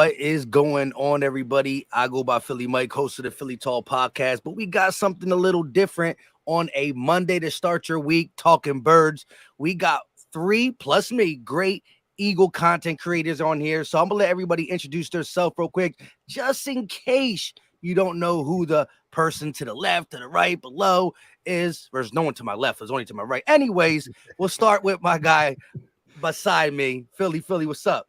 What is going on, everybody? I go by Philly Mike, host of the Philly Tall podcast, but we got something a little different on a Monday to start your week, talking birds. We got 3 plus me great Eagle content creators on here. So I'm going to let everybody introduce themselves real quick, just in case you don't know who the person to the left, to the right, below is. There's no one to my left. There's only to my right. Anyways, we'll start with my guy beside me. Philly, what's up?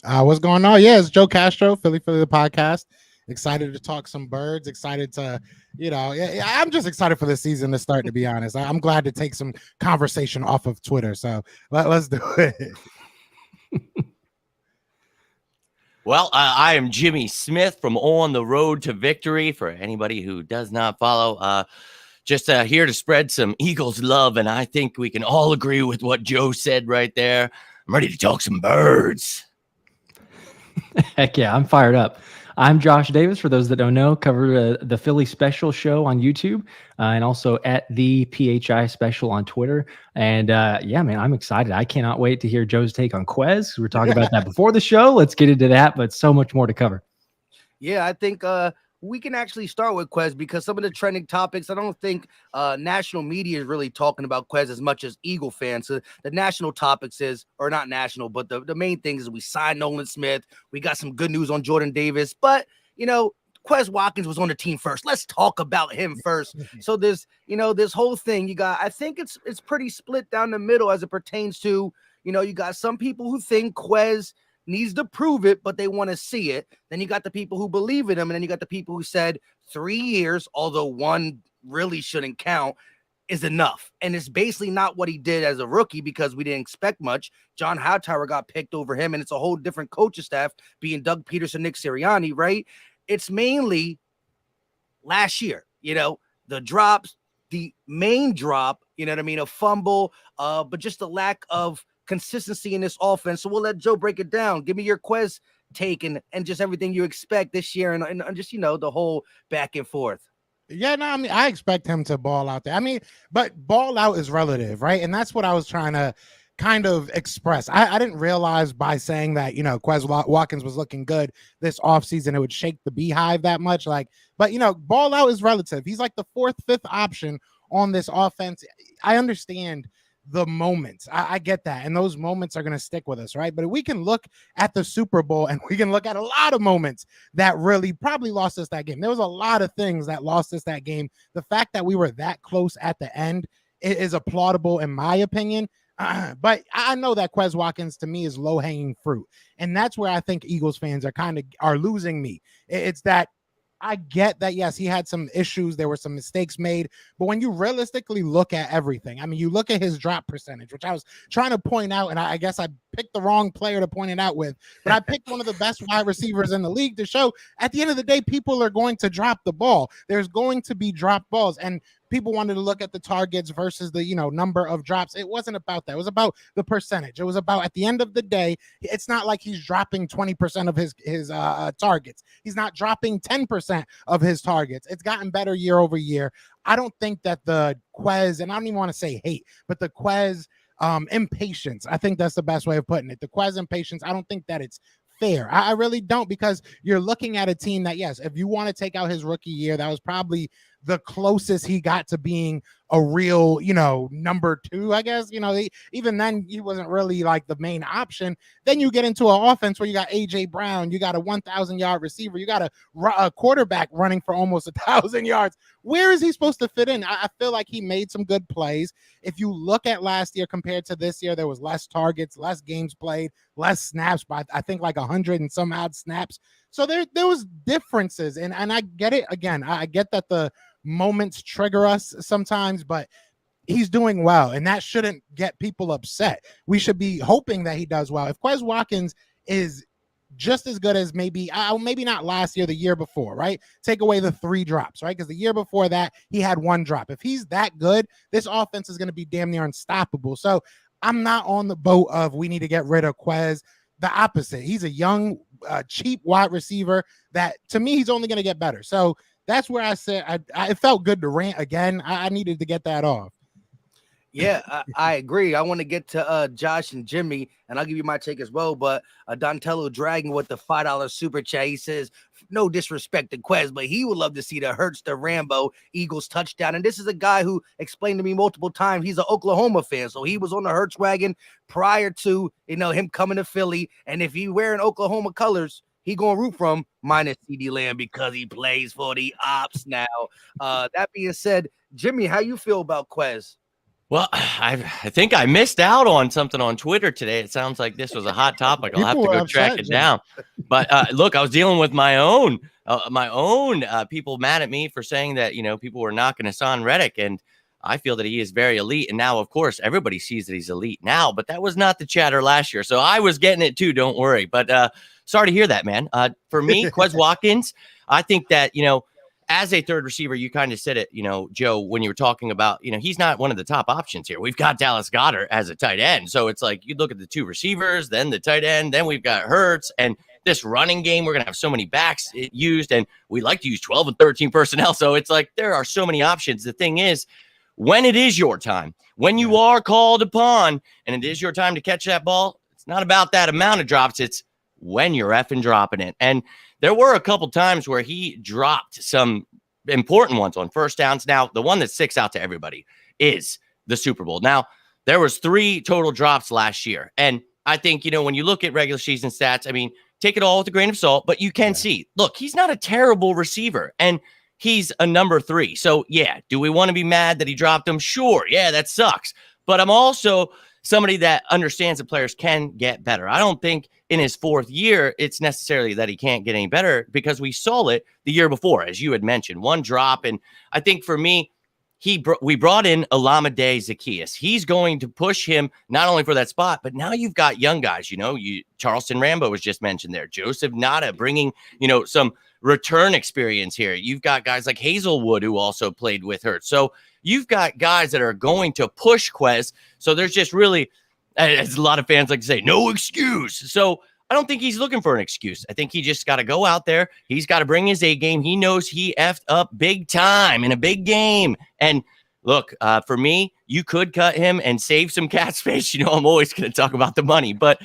What's going on? Yeah, it's Joe Castro, Philly the podcast. Excited to talk some birds. Excited to, I'm just excited for the season to start, to be honest. I'm glad to take some conversation off of Twitter. So let's do it. Well, I am Jimmy Smith from On the Road to Victory. For anybody who does not follow, just here to spread some Eagles love. And I think we can all agree with what Joe said right there. I'm ready to talk some birds. Heck yeah, I'm fired up. I'm Josh Davis. For those that don't know, cover the Philly Special show on YouTube and also at the PHI Special on Twitter. And yeah, man, I'm excited. I cannot wait to hear Joe's take on Quez. We were talking about that before the show. Let's get into that, but so much more to cover. Yeah, I think we can actually start with Quez because some of the trending topics, I don't think national media is really talking about Quez as much as Eagle fans. So the national topics is, or not national, but the main thing is we signed Nolan Smith. We got some good news on Jordan Davis, but Quez Watkins was on the team first. Let's talk about him first. So this whole thing you got, I think it's pretty split down the middle as it pertains to, you got some people who think Quez needs to prove it, but they want to see it. Then you got the people who believe in him, and then you got the people who said 3 years, although one really shouldn't count, is enough. And it's basically not what he did as a rookie because we didn't expect much. John Hightower got picked over him, and it's a whole different coaching staff being Doug Peterson, Nick Sirianni, right? It's mainly last year, the drops, the main drop, a fumble, but just the lack of consistency in this offense. So we'll let Joe break it down. Give me your Quez take and just everything you expect this year and just, the whole back and forth. Yeah, no, I mean, I expect him to ball out there. I mean, but ball out is relative, right? And that's what I was trying to kind of express. I didn't realize by saying that, Quez Watkins was looking good this offseason, it would shake the beehive that much. But ball out is relative. He's like the 4th, 5th option on this offense. I understand the moments. I get that. And those moments are going to stick with us, right? But we can look at the Super Bowl and we can look at a lot of moments that really probably lost us that game. There was a lot of things that lost us that game. The fact that we were that close at the end is applaudable in my opinion. But I know that Quez Watkins to me is low-hanging fruit. And that's where I think Eagles fans are losing me. It's that I get that, yes, he had some issues. There were some mistakes made. But when you realistically look at everything, I mean, you look at his drop percentage, which I was trying to point out, and I guess I picked the wrong player to point it out with, but I picked one of the best wide receivers in the league to show at the end of the day, people are going to drop the ball. There's going to be drop balls. And people wanted to look at the targets versus the, number of drops. It wasn't about that. It was about the percentage. It was about, at the end of the day, it's not like he's dropping 20% of his targets. He's not dropping 10% of his targets. It's gotten better year over year. I don't think that the Quez, and I don't even want to say hate, but the Quez impatience, I think that's the best way of putting it. The Quez impatience, I don't think that it's fair. I really don't, because you're looking at a team that, yes, if you want to take out his rookie year, that was probably the closest he got to being a real, number 2, I guess. Even then, he wasn't really like the main option. Then you get into an offense where you got A.J. Brown, you got a 1,000-yard receiver, you got a quarterback running for almost 1,000 yards. Where is he supposed to fit in? I feel like he made some good plays. If you look at last year compared to this year, there was less targets, less games played, less snaps by, I think, like 100 and some odd snaps. So there was differences, and I get it. Again, I get that the moments trigger us sometimes, but he's doing well, and that shouldn't get people upset. We should be hoping that he does well. If Quez Watkins is just as good as maybe not last year, the year before, right? Take away the 3 drops, right? Because the year before that, he had 1 drop. If he's that good, this offense is going to be damn near unstoppable. So I'm not on the boat of we need to get rid of Quez. The opposite. He's a young, cheap wide receiver that, to me, he's only going to get better. So that's where I said I felt good to rant again. I needed to get that off. Yeah, I agree. I want to get to Josh and Jimmy, and I'll give you my take as well. But Dontello Dragon with the $5 super chat, he says, no disrespect to Quez, but he would love to see the Hurts to Rambo Eagles touchdown. And this is a guy who explained to me multiple times he's an Oklahoma fan, so he was on the Hurts wagon prior to him coming to Philly. And if he wearing Oklahoma colors, he gonna root for him minus CD Lamb because he plays for the Ops now. That being said, Jimmy, how you feel about Quez? Well, I think I missed out on something on Twitter today. It sounds like this was a hot topic. I'll have to go track it down. But look, I was dealing with my own people mad at me for saying that, people were knocking Hassan Reddick. And I feel that he is very elite. And now, of course, everybody sees that he's elite now. But that was not the chatter last year. So I was getting it too. Don't worry. But sorry to hear that, man. For me, Quez Watkins, I think that, as a third receiver, you kind of said it, Joe, when you were talking about, he's not one of the top options here. We've got Dallas Goedert as a tight end. So it's like you look at the two receivers, then the tight end, then we've got Hurts. And this running game, we're going to have so many backs used, and we like to use 12 and 13 personnel. So it's like there are so many options. The thing is, when it is your time, when you are called upon, and it is your time to catch that ball, it's not about that amount of drops. It's when you're effing dropping it. And there were a couple times where he dropped some important ones on first downs. Now, the one that sticks out to everybody is the Super Bowl. Now, there was 3 total drops last year. And I think, when you look at regular season stats, I mean, take it all with a grain of salt, but you can see, look, he's not a terrible receiver. And he's a number 3. So, yeah, do we want to be mad that he dropped him? Sure. Yeah, that sucks. But I'm also somebody that understands that players can get better. I don't think in his 4th year, it's necessarily that he can't get any better, because we saw it the year before, as you had mentioned, 1 drop. And I think for me, we brought in Olamide Zaccheaus. He's going to push him not only for that spot, but now you've got young guys, Charleston Rambo was just mentioned there. Joseph Nada bringing, some return experience here. You've got guys like Hazelwood who also played with Hurts. So you've got guys that are going to push Quez. So there's just really, as a lot of fans like to say, no excuse. So I don't think he's looking for an excuse. I think he just got to go out there. He's got to bring his A game. He knows he effed up big time in a big game. And look, for me, you could cut him and save some cap space. I'm always going to talk about the money. But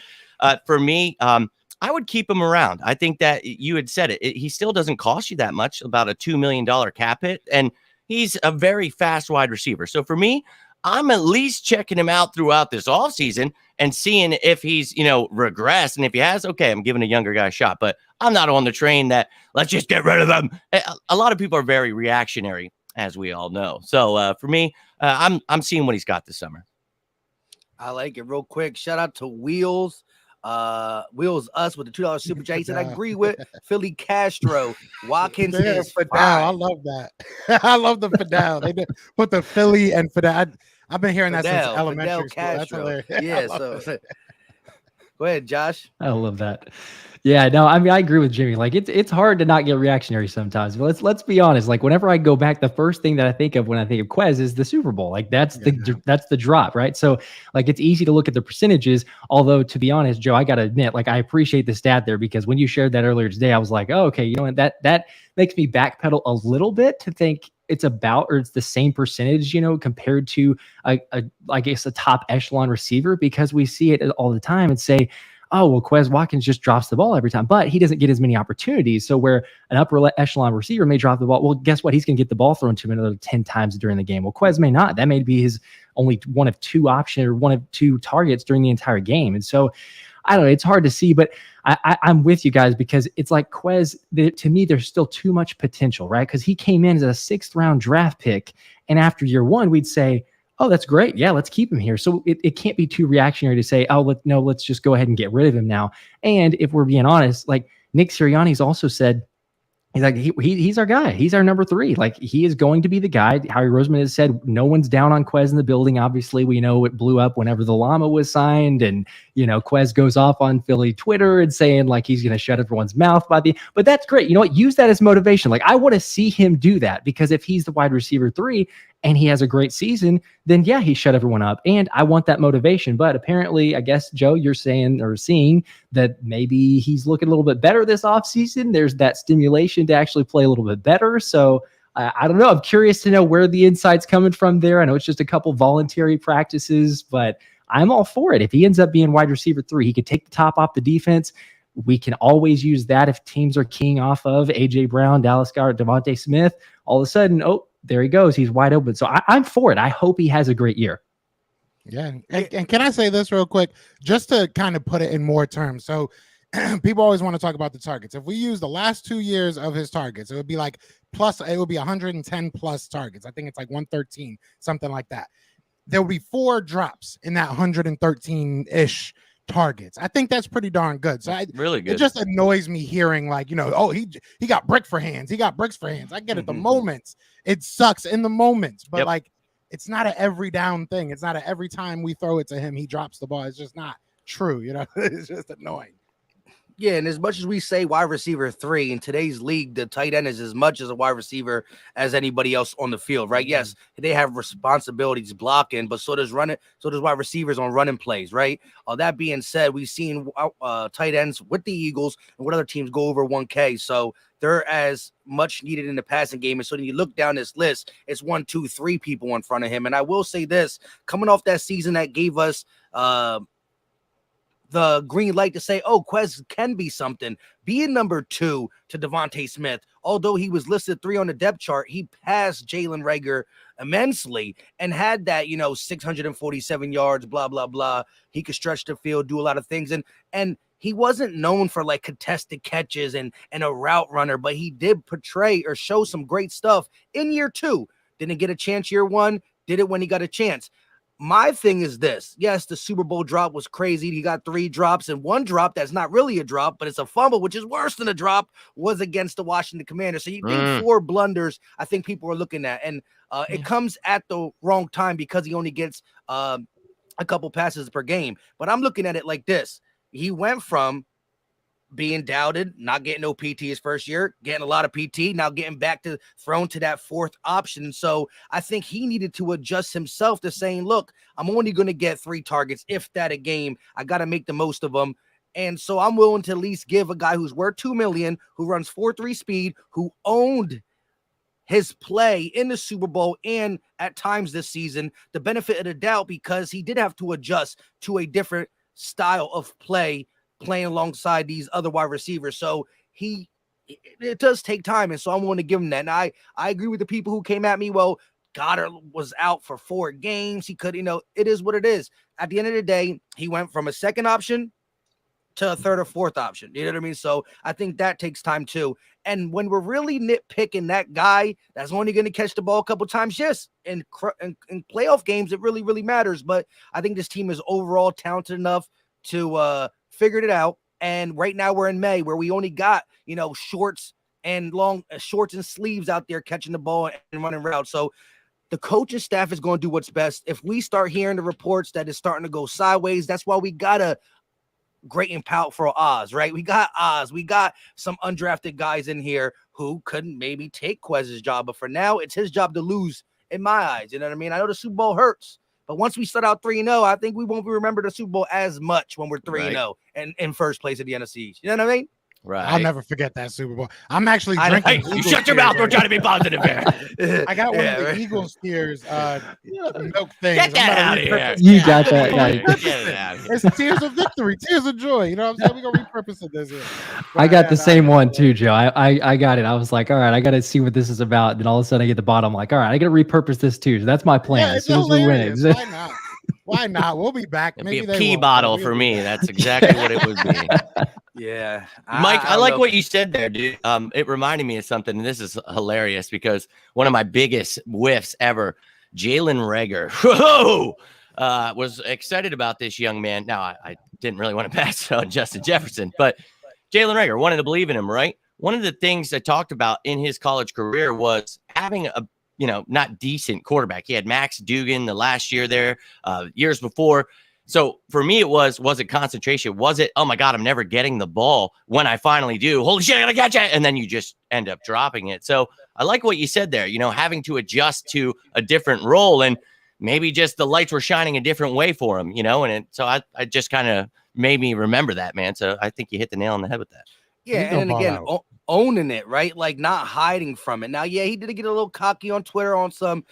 for me, I would keep him around. I think that you had said it. He still doesn't cost you that much, about a $2 million cap hit. And he's a very fast wide receiver. So for me, I'm at least checking him out throughout this offseason and seeing if he's, regressed. And if he has, okay, I'm giving a younger guy a shot. But I'm not on the train that let's just get rid of him. A lot of people are very reactionary, as we all know. So for me, I'm seeing what he's got this summer. I like it. Real quick, shout out to Wheels. Wheels us with the $2 super chat. He said, I agree with Philly Castro. Watkins is fine. I love that. I love the Fidel. They did put the Philly and Fidel. I've been hearing that since elementary school. That's hilarious. Yeah, so go ahead, Josh. I love that. Yeah, no, I mean, I agree with Jimmy. Like, it's hard to not get reactionary sometimes. But let's be honest. Like, whenever I go back, the first thing that I think of when I think of Quez is the Super Bowl. Like, that's the drop, right? So, like, it's easy to look at the percentages. Although, to be honest, Joe, I gotta admit, like, I appreciate the stat there, because when you shared that earlier today, I was like, oh, okay, you know what? That makes me backpedal a little bit to think it's about, or it's the same percentage, compared to I guess a top echelon receiver, because we see it all the time and say, oh, well, Quez Watkins just drops the ball every time, but he doesn't get as many opportunities. So where an upper echelon receiver may drop the ball, well, guess what? He's going to get the ball thrown to him another 10 times during the game. Well, Quez may not. That may be his only one of 2 options or one of 2 targets during the entire game. And so I don't know. It's hard to see, but I'm with you guys, because it's like Quez, to me, there's still too much potential, right? Because he came in as a 6th round draft pick. And after year 1, we'd say, oh, that's great. Yeah, let's keep him here. So it can't be too reactionary to say, oh, let's just go ahead and get rid of him now. And if we're being honest, like Nick Sirianni's also said, he's like, he's our guy. He's our number 3. Like, he is going to be the guy. Howie Roseman has said no one's down on Quez in the building. Obviously, we know it blew up whenever the llama was signed, and Quez goes off on Philly Twitter and saying like he's going to shut everyone's mouth but that's great. You know what? Use that as motivation. Like, I want to see him do that, because if he's the wide receiver 3 and he has a great season, then yeah, he shut everyone up. And I want that motivation. But apparently, I guess, Joe, you're saying or seeing that maybe he's looking a little bit better this offseason. There's that stimulation to actually play a little bit better. So I don't know. I'm curious to know where the insight's coming from there. I know it's just a couple voluntary practices, but I'm all for it. If he ends up being wide receiver 3, he could take the top off the defense. We can always use that if teams are keying off of A.J. Brown, Dallas Goedert, Devontae Smith. All of a sudden, oh, there he goes. He's wide open. So I'm for it. I hope he has a great year. Yeah. And can I say this real quick, just to kind of put it in more terms? So people always want to talk about the targets. If we use the last 2 years of his targets, it would be like it would be 110 plus targets. I think it's like 113, something like that. There will be 4 drops in that 113-ish targets. I think that's pretty darn good. So really good. It just annoys me hearing like, oh, he got brick for hands. He got bricks for hands. I get it. The moments, it sucks in the moments, but like, it's not an every down thing. It's not a every time we throw it to him, he drops the ball. It's just not true. It's just annoying. Yeah, and as much as we say wide receiver 3 in today's league, the tight end is as much as a wide receiver as anybody else on the field, right? Yes, they have responsibilities blocking, but so does wide receivers on running plays, right? That being said, we've seen tight ends with the Eagles and what other teams go over 1K, so they're as much needed in the passing game. And so when you look down this list, it's 1, 2, 3 people in front of him. And I will say this, coming off that season that gave us the green light to say, oh, Quez can be something. Being number 2 to Devontae Smith, although he was listed 3 on the depth chart, he passed Jalen Reagor immensely and had that, 647 yards, blah, blah, blah. He could stretch the field, do a lot of things. And he wasn't known for like contested catches and a route runner, but he did portray or show some great stuff in year 2. Didn't get a chance year 1, did it when he got a chance. My thing is this. Yes, the Super Bowl drop was crazy. He got 3 drops, and 1 drop that's not really a drop, but it's a fumble, which is worse than a drop, was against the Washington Commanders. So you think 4 blunders, I think people are looking at. And it comes at the wrong time because he only gets a couple passes per game. But I'm looking at it like this. He went from being doubted, not getting no PT his first year, getting a lot of PT, now getting back to thrown to that 4th option. So I think he needed to adjust himself to saying, look, I'm only going to get 3 targets, if that a game. I got to make the most of them. And so I'm willing to at least give a guy who's worth $2 million, who runs 4.3 speed, who owned his play in the Super Bowl and at times this season, the benefit of the doubt, because he did have to adjust to a different style of play, playing alongside these other wide receivers. So it does take time. And so I'm willing to give him that. And I agree with the people who came at me. Well, Goddard was out for 4 games. He could, it is what it is. At the end of the day, he went from a 2nd option to a 3rd or 4th option. You know what I mean? So I think that takes time too. And when we're really nitpicking that guy that's only going to catch the ball a couple times, yes, in playoff games, it really, really matters. But I think this team is overall talented enough to figured it out. And right now we're in May, where we only got shorts and sleeves out there catching the ball and running routes. So the coaching staff is going to do what's best. If we start hearing the reports that it's starting to go sideways, that's why we gotta great and pout for Oz, right? We got Oz, we got some undrafted guys in here who couldn't maybe take Quez's job, but for now it's his job to lose in my eyes. You know what I mean? I know the Super Bowl hurts, but once we start out 3-0, I think we won't remember the Super Bowl as much when we're 3-0 and in first place at the NFC. You know what I mean? Right. I'll never forget that Super Bowl. I'm actually drinking. You shut your mouth. We're trying to be positive here. I got one of the Eagles tears milk things. Get that out of here. You got that. Get it out of here. It's tears of victory, tears of joy. You know what I'm saying? We're going to repurpose it this year. I got the same one too, Joe. I got it. I was like, all right, I got to see what this is about. Then all of a sudden I get the bottom. I'm like, all right, I got to repurpose this too. So that's my plan. Yeah, as soon as we win it. Why not? Why not? We'll be back. It'd Maybe be a pee bottle for me. That's exactly what it would be. Yeah. Mike, I like what you said there, dude. It reminded me of something, and this is hilarious because one of my biggest whiffs ever, Jalen Reagor, was excited about this young man. Now, I didn't really want to pass on Justin Jefferson, but Jalen Reagor wanted to believe in him, right? One of the things I talked about in his college career was having a not decent quarterback. He had Max Duggan the last year there, years before. So for me, was it concentration? Was it, oh my God, I'm never getting the ball when I finally do? Holy shit, I gotta catch it. And then you just end up dropping it. So I like what you said there, having to adjust to a different role, and maybe just the lights were shining a different way for him, so I just kind of made me remember that, man. So I think you hit the nail on the head with that. Yeah. And again, owning it, right? Like not hiding from it. Now, yeah, he did get a little cocky on Twitter on some,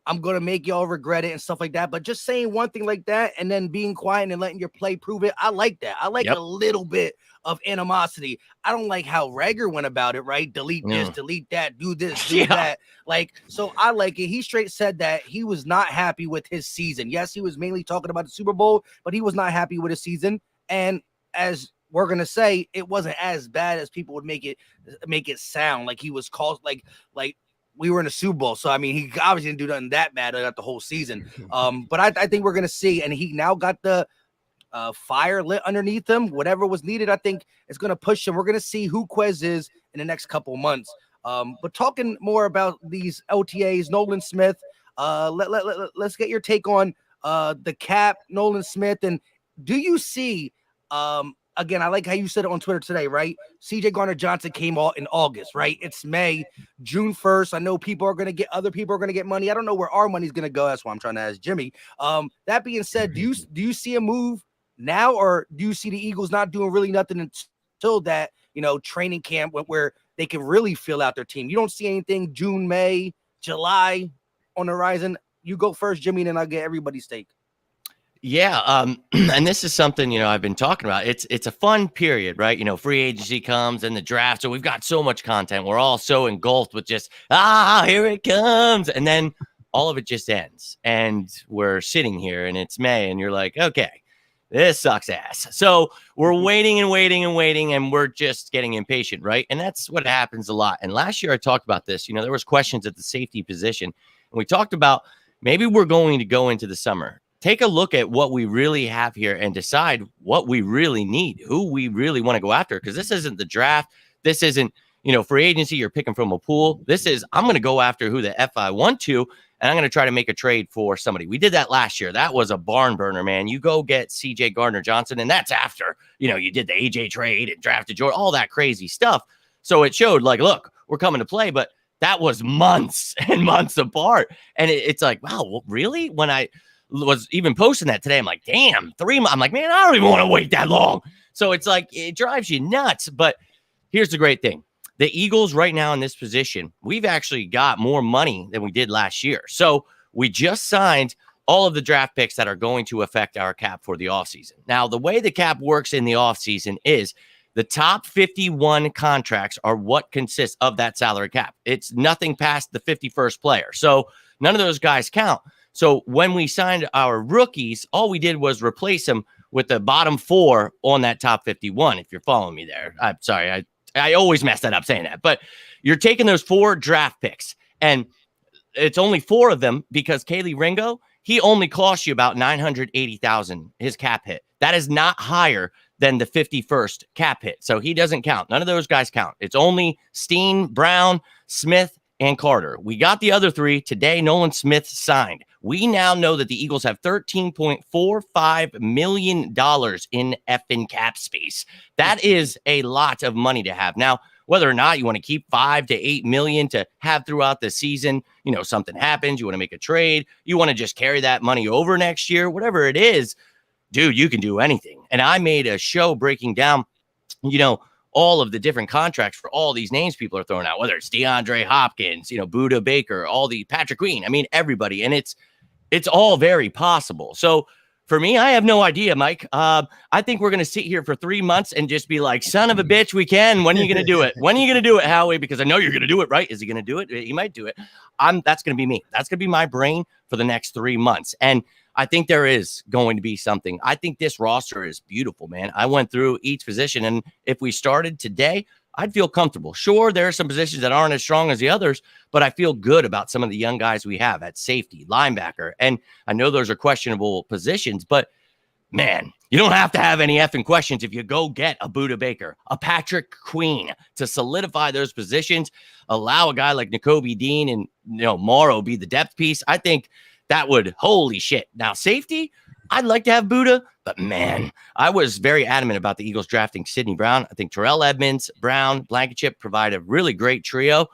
I'm going to make y'all regret it and stuff like that. But just saying one thing like that and then being quiet and letting your play prove it, I like that. I like a little bit of animosity. I don't like how Rager went about it, right? Delete this, delete that, do this, do that. Like, so I like it. He straight said that he was not happy with his season. Yes, he was mainly talking about the Super Bowl, but he was not happy with his season. And as we're going to say, it wasn't as bad as people would make it sound like he was called like we were in a Super Bowl. So, I mean, he obviously didn't do nothing that bad throughout the whole season. But I think we're going to see, and he now got the fire lit underneath him. Whatever was needed, I think it's going to push him. We're going to see who Quez is in the next couple months. But talking more about these OTAs, Nolan Smith, let's get your take on the cap, Nolan Smith. And do you see, again, I like how you said it on Twitter today, right? CJ Gardner-Johnson came out in August, right? It's May, June 1st. I know other people are going to get money. I don't know where our money's going to go. That's why I'm trying to ask Jimmy. That being said, do you see a move now, or do you see the Eagles not doing really nothing until that, training camp where they can really fill out their team? You don't see anything June, May, July on the horizon. You go first, Jimmy, and then I'll get everybody's take. Yeah, and this is something, I've been talking about. It's a fun period, right? Free agency comes and the draft. So we've got so much content. We're all so engulfed with just, here it comes. And then all of it just ends. And we're sitting here and it's May and you're like, okay, this sucks ass. So we're waiting and waiting and waiting and we're just getting impatient, right? And that's what happens a lot. And last year I talked about this. There was questions at the safety position. And we talked about maybe we're going to go into the summer. Take a look at what we really have here and decide what we really need, who we really want to go after. Because this isn't the draft. This isn't, free agency. You're picking from a pool. This is, I'm going to go after who the F I want to, and I'm going to try to make a trade for somebody. We did that last year. That was a barn burner, man. You go get CJ Gardner-Johnson, and that's after, you did the AJ trade and drafted Jordan, all that crazy stuff. So it showed like, look, we're coming to play, but that was months and months apart. And it's like, wow, really? When I was even posting that today, I'm like, damn, 3 months. I'm like, man, I don't even want to wait that long. So it's like, it drives you nuts. But here's the great thing. The Eagles right now in this position, we've actually got more money than we did last year. So we just signed all of the draft picks that are going to affect our cap for the offseason. Now, the way the cap works in the offseason is the top 51 contracts are what consists of that salary cap. It's nothing past the 51st player. So none of those guys count. So when we signed our rookies, all we did was replace them with the bottom 4 on that top 51, if you're following me there. I'm sorry, I always mess that up saying that. But you're taking those 4 draft picks, and it's only 4 of them because Kaylee Ringo, he only cost you about $980,000, his cap hit. That is not higher than the 51st cap hit. So he doesn't count. None of those guys count. It's only Steen, Brown, Smith, and Carter. We got the other 3 today. Nolan Smith signed. We now know that the Eagles have $13.45 million in effing cap space. That is a lot of money to have. Now, whether or not you want to keep $5 to $8 million to have throughout the season, something happens, you want to make a trade, you want to just carry that money over next year, whatever it is, dude, you can do anything. And I made a show breaking down, all of the different contracts for all these names people are throwing out, whether it's DeAndre Hopkins, Buda Baker, all the Patrick Queen. I mean, everybody. And it's all very possible. So for me, I have no idea, Mike. I think we're going to sit here for 3 months and just be like, son of a bitch, we can. When are you going to do it? When are you going to do it, Howie? Because I know you're going to do it, right? Is he going to do it? He might do it. That's going to be me. That's going to be my brain for the next 3 months. And I think there is going to be something. I think this roster is beautiful, man. I went through each position, and if we started today, I'd feel comfortable. Sure, there are some positions that aren't as strong as the others, but I feel good about some of the young guys we have at safety, linebacker. And I know those are questionable positions, but man, you don't have to have any effing questions if you go get a Buda Baker, a Patrick Queen to solidify those positions, allow a guy like Nakobe Dean and Morrow be the depth piece. I think that would, holy shit. Now, safety, I'd like to have Buda, but man, I was very adamant about the Eagles drafting Sidney Brown. I think Terrell Edmonds, Brown, Blankenship provide a really great trio,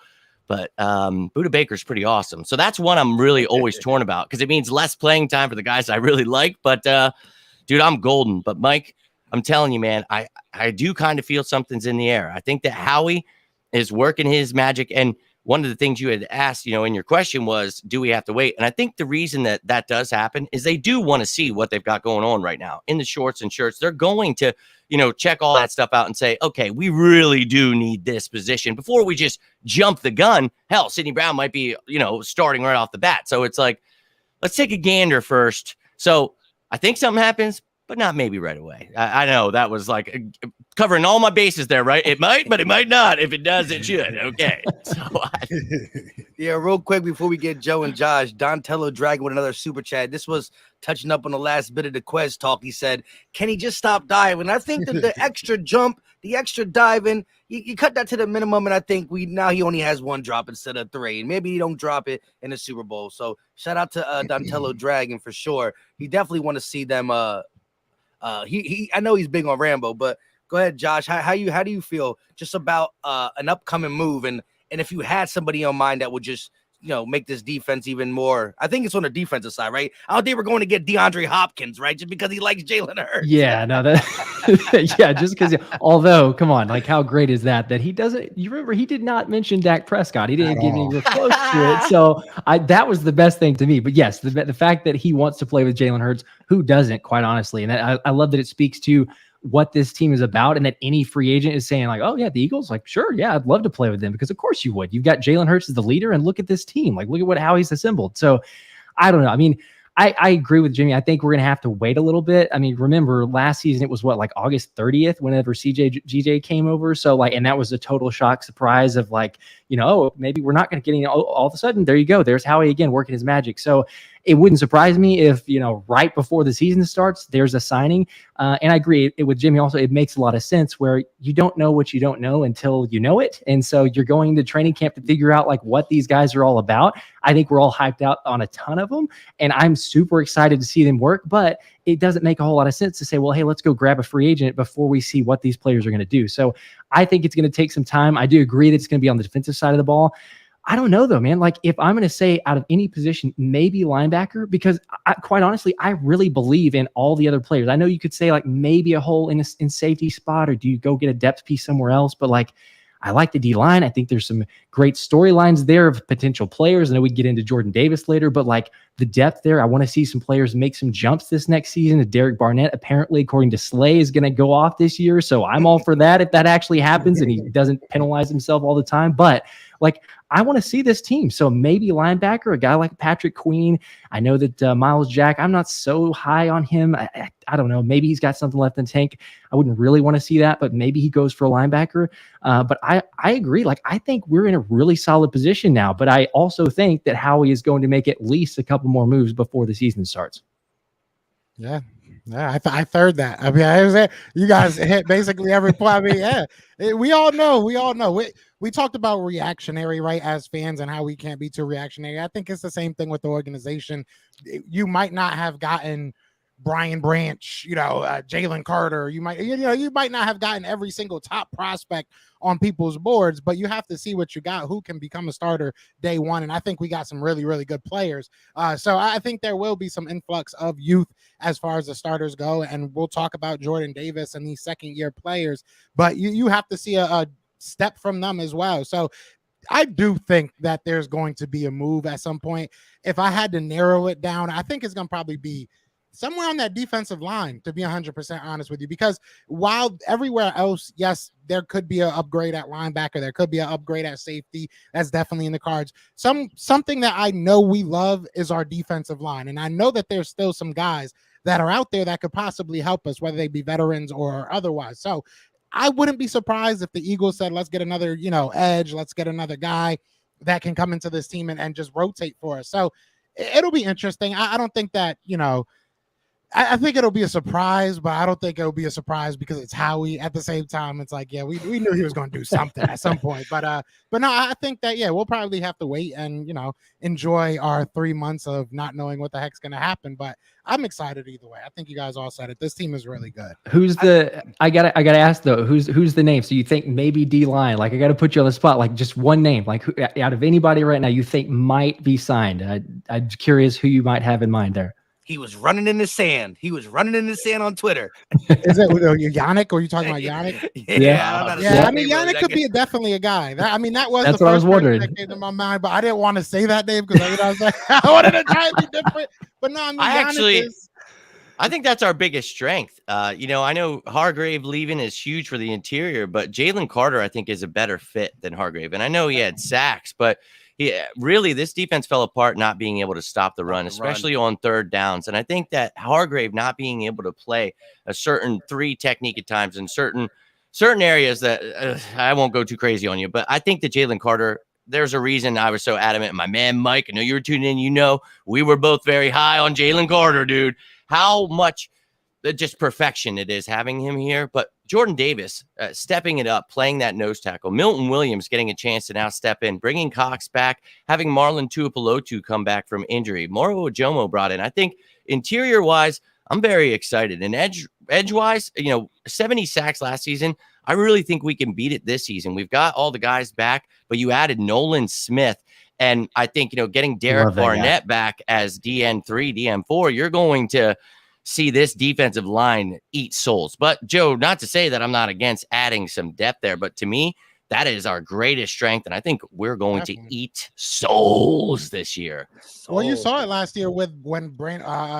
but Buda Baker's pretty awesome. So that's one I'm really always torn about because it means less playing time for the guys I really like. But dude, I'm golden. But Mike, I'm telling you, man, I do kind of feel something's in the air. I think that Howie is working his magic. And one of the things you had asked, in your question was, do we have to wait? And I think the reason that that does happen is they do want to see what they've got going on right now in the shorts and shirts. They're going to, check all that stuff out and say, okay, we really do need this position before we just jump the gun. Hell, Sidney Brown might be, starting right off the bat. So it's like, let's take a gander first. So I think something happens, but not maybe right away. I know that was like covering all my bases there, right? It might, but it might not. If it does, it should. Okay. So yeah, real quick before we get Joe and Josh, Dontello Dragon with another super chat. This was touching up on the last bit of the Quez talk. He said, can he just stop diving? I think that the extra jump, the extra diving, you cut that to the minimum, and I think he only has one drop instead of three. And maybe he don't drop it in the Super Bowl. So shout out to Dontello Dragon for sure. He definitely want to see them I know he's big on Rambo, but go ahead, Josh. How do you feel just about an upcoming move, and if you had somebody on mind that would just make this defense even more? I think it's on the defensive side, right? I don't think we're going to get DeAndre Hopkins, right? Just because he likes Jalen Hurts. Yeah, no, that yeah, just because. Although, come on, like how great is that he doesn't? You remember he did not mention Dak Prescott. He didn't give anywhere close to it. So that was the best thing to me. But yes, the fact that he wants to play with Jalen Hurts, who doesn't, quite honestly, and I love that it speaks to what this team is about, and that any free agent is saying like, oh yeah, the Eagles, like, sure, yeah, I'd love to play with them, because of course you would. You've got Jalen Hurts as the leader, and look at this team. Like, look at how he's assembled. So I don't know. I mean, I agree with Jimmy. I think we're going to have to wait a little bit. I mean, remember last season, it was like August 30th, whenever GJ came over. So like, and that was a total shock surprise of like, oh, maybe we're not going to get any, all of a sudden, there you go. There's Howie again, working his magic. So it wouldn't surprise me if, right before the season starts, there's a signing. And I agree with Jimmy also, it makes a lot of sense where you don't know what you don't know until you know it. And so you're going to training camp to figure out like what these guys are all about. I think we're all hyped out on a ton of them, and I'm super excited to see them work, but it doesn't make a whole lot of sense to say, well, hey, let's go grab a free agent before we see what these players are going to do. So I think it's going to take some time. I do agree that it's going to be on the defensive side of the ball. I don't know though, man. Like if I'm going to say out of any position, maybe linebacker, because quite honestly, I really believe in all the other players. I know you could say like maybe a hole in safety spot, or do you go get a depth piece somewhere else? But like, I like the D-line. I think there's some great storylines there of potential players. I know we get into Jordan Davis later, but like the depth there, I want to see some players make some jumps this next season. Derek Barnett, apparently, according to Slay, is going to go off this year. So I'm all for that if that actually happens and he doesn't penalize himself all the time. But like, I want to see this team. So maybe linebacker, a guy like Patrick Queen. I know that Miles Jack, I'm not so high on him. I don't know. Maybe he's got something left in the tank. I wouldn't really want to see that, but maybe he goes for a linebacker. But I agree. Like, I think we're in a really solid position now, but I also think that Howie is going to make at least a couple more moves before the season starts. Yeah. Yeah, I third that. I mean, I was there. You guys hit basically every point. I mean, yeah, we all know. We talked about reactionary, right, as fans, and how we can't be too reactionary. I think it's the same thing with the organization. You might not have gotten Brian Branch, Jalen Carter. You might not have gotten every single top prospect on people's boards, but you have to see what you got, who can become a starter day one. And I think we got some really, really good players. So I think there will be some influx of youth as far as the starters go. And we'll talk about Jordan Davis and these second-year players, but you have to see a step from them as well. So I do think that there's going to be a move at some point. If I had to narrow it down, I think it's going to probably be somewhere on that defensive line, to be 100% honest with you, because while everywhere else, yes, there could be an upgrade at linebacker, there could be an upgrade at safety. That's definitely in the cards. Something that I know we love is our defensive line. And I know that there's still some guys that are out there that could possibly help us, whether they be veterans or otherwise. So I wouldn't be surprised if the Eagles said, let's get another, edge. Let's get another guy that can come into this team and just rotate for us. So it'll be interesting. I don't think that, I think it'll be a surprise, but I don't think it'll be a surprise because it's Howie. At the same time, it's like, yeah, we knew he was going to do something at some point. But no, I think that, yeah, we'll probably have to wait and, enjoy our 3 months of not knowing what the heck's going to happen. But I'm excited either way. I think you guys all said it. This team is really good. I gotta ask though, who's the name? So you think maybe D-line? Like, I got to put you on the spot, like just one name, like who, out of anybody right now you think might be signed? I'm curious who you might have in mind there. he was running in the sand. He was running in the sand on Twitter. Is it Yannick? Or are you talking about Yannick? Yeah, I don't know how to say Yeah, his I mean, name really. Yannick could be definitely a guy. That was That's the what I was first person wondering. that came to my mind, but I didn't want to say that name because I was like, I wanted to try and be different. But no, I mean, I think that's our biggest strength. I know Hargrave leaving is huge for the interior, but Jalen Carter, I think, is a better fit than Hargrave. And I know he had sacks, but really, this defense fell apart not being able to stop the run, especially on third downs. And I think that Hargrave not being able to play a certain 3 technique at times in certain areas that I won't go too crazy on you, but I think that Jalen Carter, there's a reason I was so adamant. My man, Mike, I know you were tuning in. We were both very high on Jalen Carter, dude. How much just perfection it is having him here. But Jordan Davis stepping it up, playing that nose tackle. Milton Williams getting a chance to now step in, bringing Cox back, having Marlon Tuipulotu come back from injury. Moro Ojomo brought in. I think interior-wise, I'm very excited. And edge-wise, 70 sacks last season. I really think we can beat it this season. We've got all the guys back, but you added Nolan Smith. And I think, getting Derek Barnett back as DN3, DN4, you're going to see this defensive line eat souls. But, Joe, not to say that I'm not against adding some depth there, but to me, that is our greatest strength. And I think we're going to eat souls this year. Well, you saw it last year when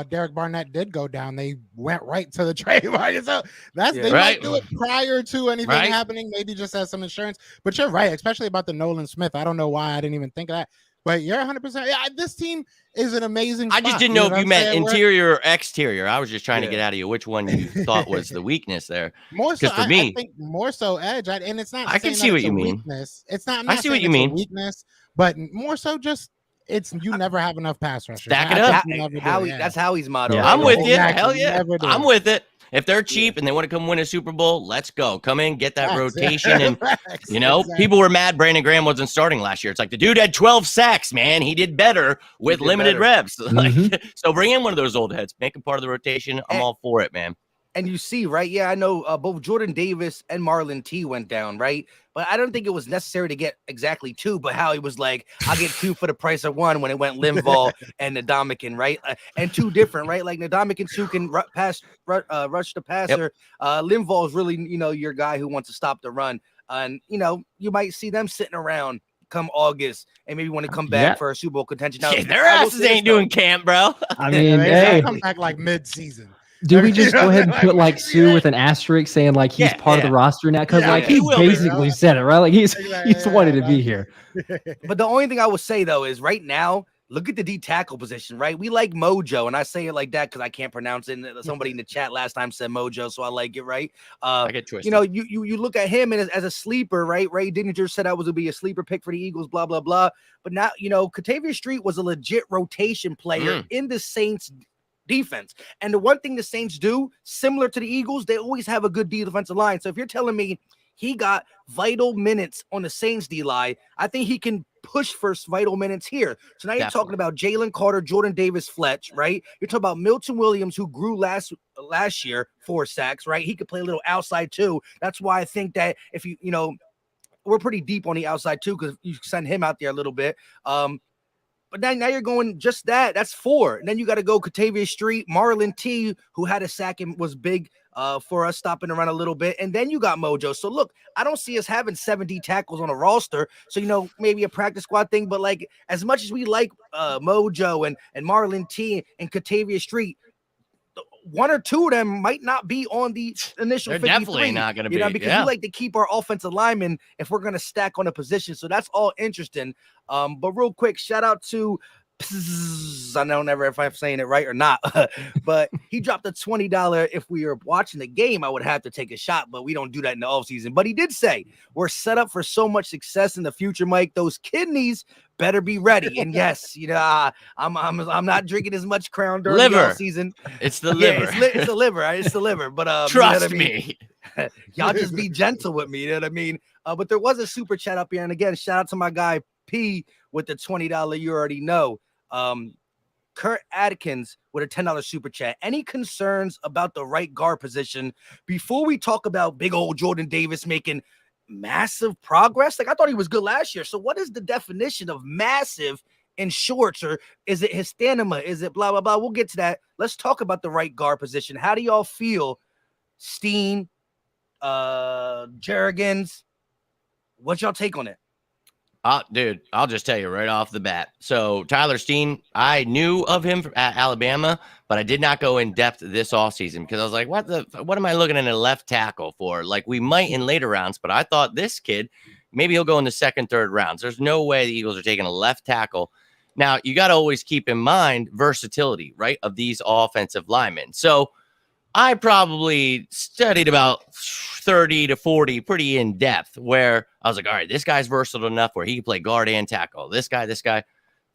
Derek Barnett did go down. They went right to the trade market. So they might do it prior to anything happening, maybe just as some insurance. But you're right, especially about the Nolan Smith. I don't know why I didn't even think of that. But you're 100%. Yeah, this team is an amazing spot. I just didn't know if you meant interior or exterior. I was just trying to get out of you which one you thought was the weakness there. More so, for me, I think more so edge. And it's not. I can see what you mean. It's not. I see what you mean. Weakness, but more so just. You never have enough pass rushers. Stack it up. That's Howie's motto. Yeah, I'm with you. Hell yeah. I'm with it. If they're cheap and they want to come win a Super Bowl, let's go. Come in, get that rotation. And, people were mad Brandon Graham wasn't starting last year. It's like the dude had 12 sacks, man. He did better with limited reps. So bring in one of those old heads. Make him part of the rotation. I'm all for it, man. And you see, right? Yeah, I know both Jordan Davis and Marlon T went down, right? But I don't think it was necessary to get exactly 2, but how he was like, I'll get 2 for the price of 1 when it went Linval and Ndamukong, right? And 2 different, right? Like Ndamukong Suh can rush the passer. Linval is really, your guy who wants to stop the run. And, you might see them sitting around come August and maybe want to come back for a Super Bowl contention. Now, their asses ain't doing camp, bro. I mean, they come back like mid-season. Do we just go ahead and put Suh with an asterisk saying he's part of the roster now? Because he's basically said it, right? Like he's wanted to be here. But the only thing I would say though is right now, look at the D tackle position, right? We like Mojo, and I say it like that because I can't pronounce it. And somebody in the chat last time said Mojo, so I like it, right? I get twisted. You look at him and as a sleeper, right? Ray Dininger said I was gonna be a sleeper pick for the Eagles, blah blah blah. But now Katavius Street was a legit rotation player in the Saints defense. And the one thing the Saints do, similar to the Eagles, they always have a good defensive line. So if you're telling me he got vital minutes on the Saints D-line, I think he can push for vital minutes here. So now you're talking about Jalen Carter, Jordan Davis, Fletch, right? You're talking about Milton Williams, who grew last year 4 sacks, right? He could play a little outside too. That's why I think that if we're pretty deep on the outside too, because you send him out there a little bit. But now you're going just that. That's 4. And then you got to go Katavius Street, Marlon T, who had a sack and was big for us stopping around a little bit. And then you got Mojo. So look, I don't see us having 70 tackles on a roster. So, maybe a practice squad thing. But like as much as we like Mojo and Marlon T and Katavius Street, 1 or 2 of them might not be on the initial. They're 53, definitely not going to be, because we like to keep our offensive linemen if we're going to stack on a position. So that's all interesting. But real quick, shout out to I don't ever if I'm saying it right or not, but he dropped a $20. If we were watching the game, I would have to take a shot, but we don't do that in the offseason. But he did say we're set up for so much success in the future, Mike. Those kidneys better be ready. And yes, I'm not drinking as much Crown during the offseason. It's the liver. It's the liver. It's the liver. But trust me. Y'all just be gentle with me. You know what I mean? But there was a super chat up here, and again, shout out to my guy P with the $20. You already know. Kurt Adkins with a $10 super chat. Any concerns about the right guard position before we talk about big old Jordan Davis making massive progress? Like I thought he was good last year. So what is the definition of massive in shorts, or is it his stamina? Is it blah, blah, blah? We'll get to that. Let's talk about the right guard position. How do y'all feel? Steen, Jurgens, what's y'all take on it? Dude, I'll just tell you right off the bat. So Tyler Steen, I knew of him at Alabama, but I did not go in depth this offseason because I was like, what am I looking at a left tackle for? Like, we might in later rounds, but I thought this kid, maybe he'll go in the second, third rounds. There's no way the Eagles are taking a left tackle. Now, you got to always keep in mind versatility, right, of these offensive linemen. So I probably studied about 30 to 40 pretty in depth, where I was like, all right, this guy's versatile enough where he can play guard and tackle. This guy.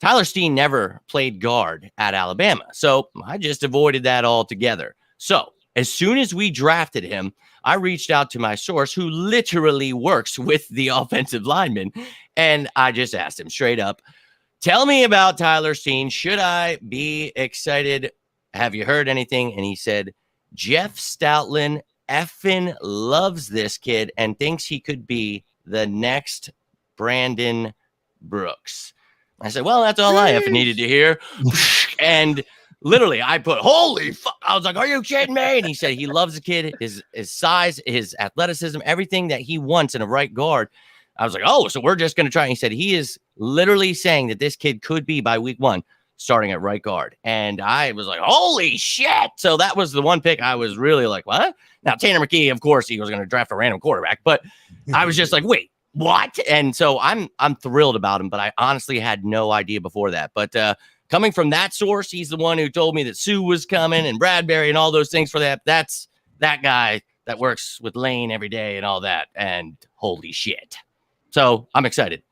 Tyler Steen never played guard at Alabama. So I just avoided that altogether. So as soon as we drafted him, I reached out to my source who literally works with the offensive lineman. And I just asked him straight up, tell me about Tyler Steen. Should I be excited? Have you heard anything? And he said, Jeff Stoutland effing loves this kid and thinks he could be the next Brandon Brooks. I said, well, that's all I ever needed to hear. And literally, I put, holy fuck. I was like, are you kidding me? And he said he loves the kid, his size, his athleticism, everything that he wants in a right guard. I was like, oh, so we're just going to try. And he said he is literally saying that this kid could be by week 1 starting at right guard. And I was like, holy shit. So that was the one pick I was really like, what? Now, Tanner McKee, of course, he was going to draft a random quarterback, but I was just like, wait, what? And so I'm thrilled about him, but I honestly had no idea before that. But coming from that source, he's the one who told me that Sue was coming and Bradbury and all those things for that. That's that guy that works with Lane every day and all that. And holy shit. So I'm excited.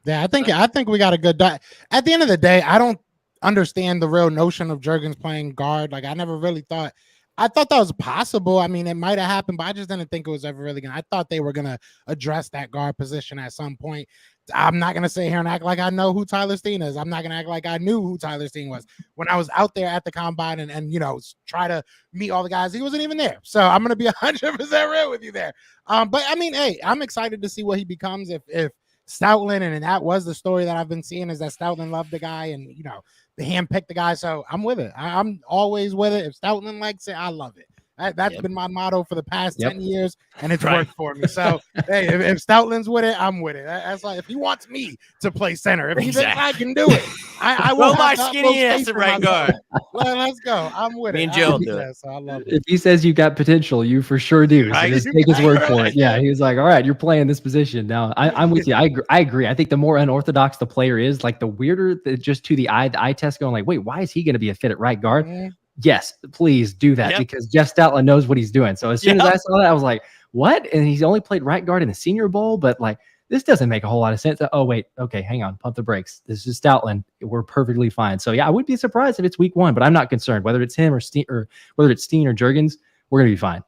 Yeah, I think we got a good at the end of the day, I don't understand the real notion of Jurgens playing guard. Like, I never really thought that was possible. I mean, it might have happened, but I just didn't think it was ever really I thought they were gonna address that guard position at some point. I'm not gonna sit here and act like I know who Tyler Steen is. I'm not gonna act like I knew who Tyler Steen was when I was out there at the combine and try to meet all the guys. He wasn't even there. So I'm gonna be 100% real with you there. But I mean, hey, I'm excited to see what he becomes if Stoutland, and that was the story that I've been seeing, is that Stoutland loved the guy and they handpicked the guy. So I'm with it. I'm always with it. If Stoutland likes it, I love it. That's been my motto for the past 10 years, and it's worked for me. So hey, if Stoutland's with it, I'm with it. That's like, if he wants me to play center, if he thinks I can do it, I will. My skinny ass at right guard. Let's go. I'm with Me it. and Joe do it. So I love it. If he says you got potential, you for sure do. So just take his word for it. Yeah, he was like, all right, you're playing this position. Now, I'm with you. I agree. I think the more unorthodox the player is, like the weirder just to the eye test going like, wait, why is he going to be a fit at right guard? Yes, please do that because Jeff Stoutland knows what he's doing. So as soon as I saw that, I was like, what? And he's only played right guard in the Senior Bowl, but like, this doesn't make a whole lot of sense. Oh, wait. Okay, hang on. Pump the brakes. This is Stoutland. We're perfectly fine. So yeah, I would be surprised if it's week 1, but I'm not concerned. Whether it's him or Steen or Jurgens, we're going to be fine.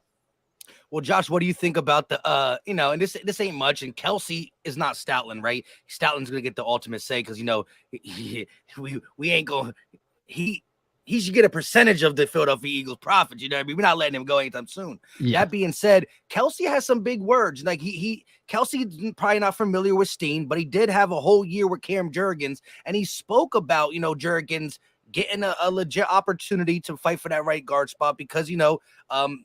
Well, Josh, what do you think about the, and this ain't much, and Kelsey is not Stoutland, right? Stoutland's going to get the ultimate say because, we ain't going, he should get a percentage of the Philadelphia Eagles profits. You know what I mean? We're not letting him go anytime soon. Yeah. That being said, Kelsey has some big words. Like Kelsey's probably not familiar with Steen, but he did have a whole year with Cam Jurgens, and he spoke about, Jurgens getting a legit opportunity to fight for that right guard spot because, Landon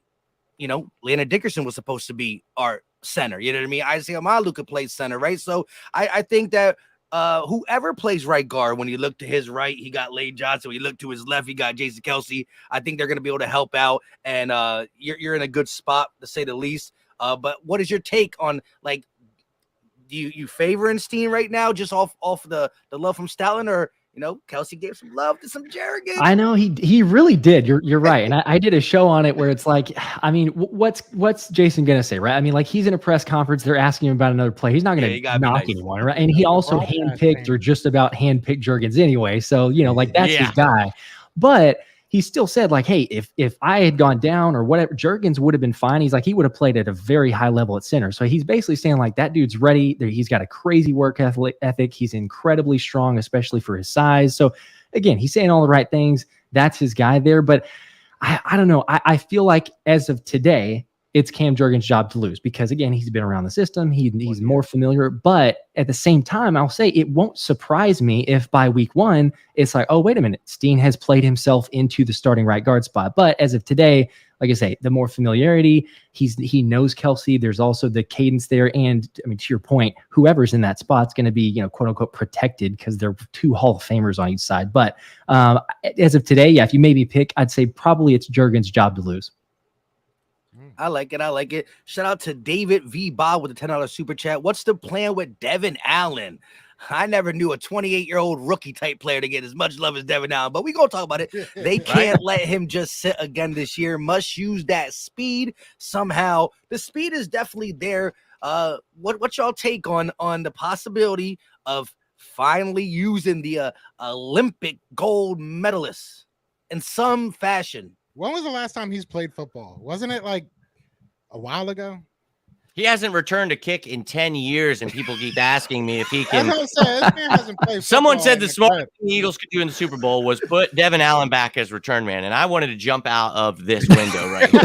Dickerson was supposed to be our center. You know what I mean? Isaiah Malu could play center, right? So I think that whoever plays right guard, when you look to his right, he got Lane Johnson. When you look to his left, he got Jason Kelsey. I think they're going to be able to help out, and you're in a good spot, to say the least. But what is your take on, like, do you favor Steen right now just off the love from Stoutland, or Kelsey gave some love to some Jurgens? I know he really did. You're right. And I did a show on it where it's like, I mean, what's Jason gonna say, right? I mean, like, he's in a press conference, they're asking him about another play. He's not gonna knock anyone, right? And he also handpicked or just about handpicked Jurgens anyway. So like that's his guy. But he still said, like, hey, if I had gone down or whatever, Jurgens would have been fine. He's like, he would have played at a very high level at center. So he's basically saying, like, that dude's ready. He's got a crazy work ethic. He's incredibly strong, especially for his size. So again, he's saying all the right things. That's his guy there. But I don't know. I feel like as of today, it's Cam Jurgens' job to lose because, again, he's been around the system. He's more familiar. But at the same time, I'll say it won't surprise me if by week 1, it's like, oh, wait a minute, Steen has played himself into the starting right guard spot. But as of today, like I say, the more familiarity, he knows Kelsey. There's also the cadence there. And I mean, to your point, whoever's in that spot's going to be, quote unquote, protected because they're 2 Hall of Famers on each side. But as of today, yeah, if you made me pick, I'd say probably it's Jurgens' job to lose. I like it. Shout out to David V. Bob with the $10 super chat. What's the plan with Devin Allen? I never knew a 28-year-old rookie type player to get as much love as Devin Allen, but we gonna talk about it. They can't let him just sit again this year. Must use that speed somehow. The speed is definitely there. What y'all take on the possibility of finally using the Olympic gold medalist in some fashion? When was the last time he's played football? Wasn't it like a while ago? He hasn't returned a kick in 10 years, and people keep asking me if he That's can. what I'm saying. This man hasn't played Someone football said in the a smartest grip. thing the Eagles could do in the Super Bowl was put Devin Allen back as return man, and I wanted to jump out of this window right here.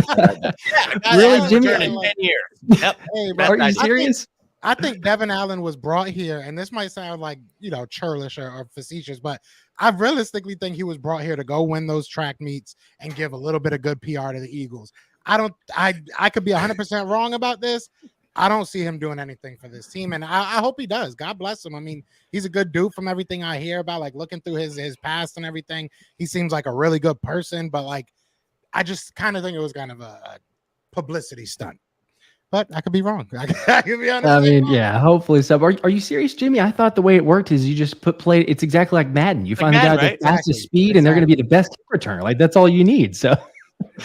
Really, Hasn't Jimmy? returned in 10 years. Yep. Hey, Best bro, Are you idea. serious? I think Devin Allen was brought here, and this might sound like, churlish or facetious, but I realistically think he was brought here to go win those track meets and give a little bit of good PR to the Eagles. I could be 100% wrong about this. I don't see him doing anything for this team, and I hope he does. God bless him. I mean, he's a good dude from everything I hear about, like looking through his past and everything. He seems like a really good person, but like, I just kind of think it was kind of a publicity stunt. But I could be wrong. I could be honest. I mean, yeah, hopefully so. Are you serious, Jimmy? I thought the way it worked is you just play. It's exactly like Madden. You Like find the guy Madden, with right? the fastest Exactly. speed, and they're going to be the best kick returner. Like that's all you need. So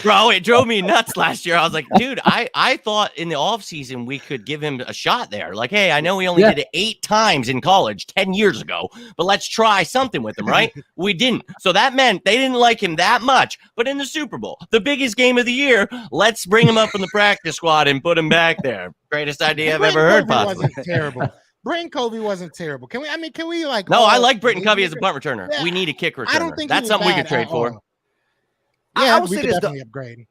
Bro, it drove me nuts last year. I was like, dude, I thought in the offseason we could give him a shot there. Like, hey, I know we only did it 8 times in college 10 years ago, but let's try something with him, right? We didn't. So that meant they didn't like him that much. But in the Super Bowl, the biggest game of the year, let's bring him up from the practice squad and put him back there. Greatest idea I've ever heard, possibly. Wasn't terrible. Brain Covey wasn't terrible. Can we like? No, I like Britton Covey as a punt returner. Yeah, We need a kick returner. I don't think that's something we could trade for. Yeah, I would we say could this, definitely upgrade.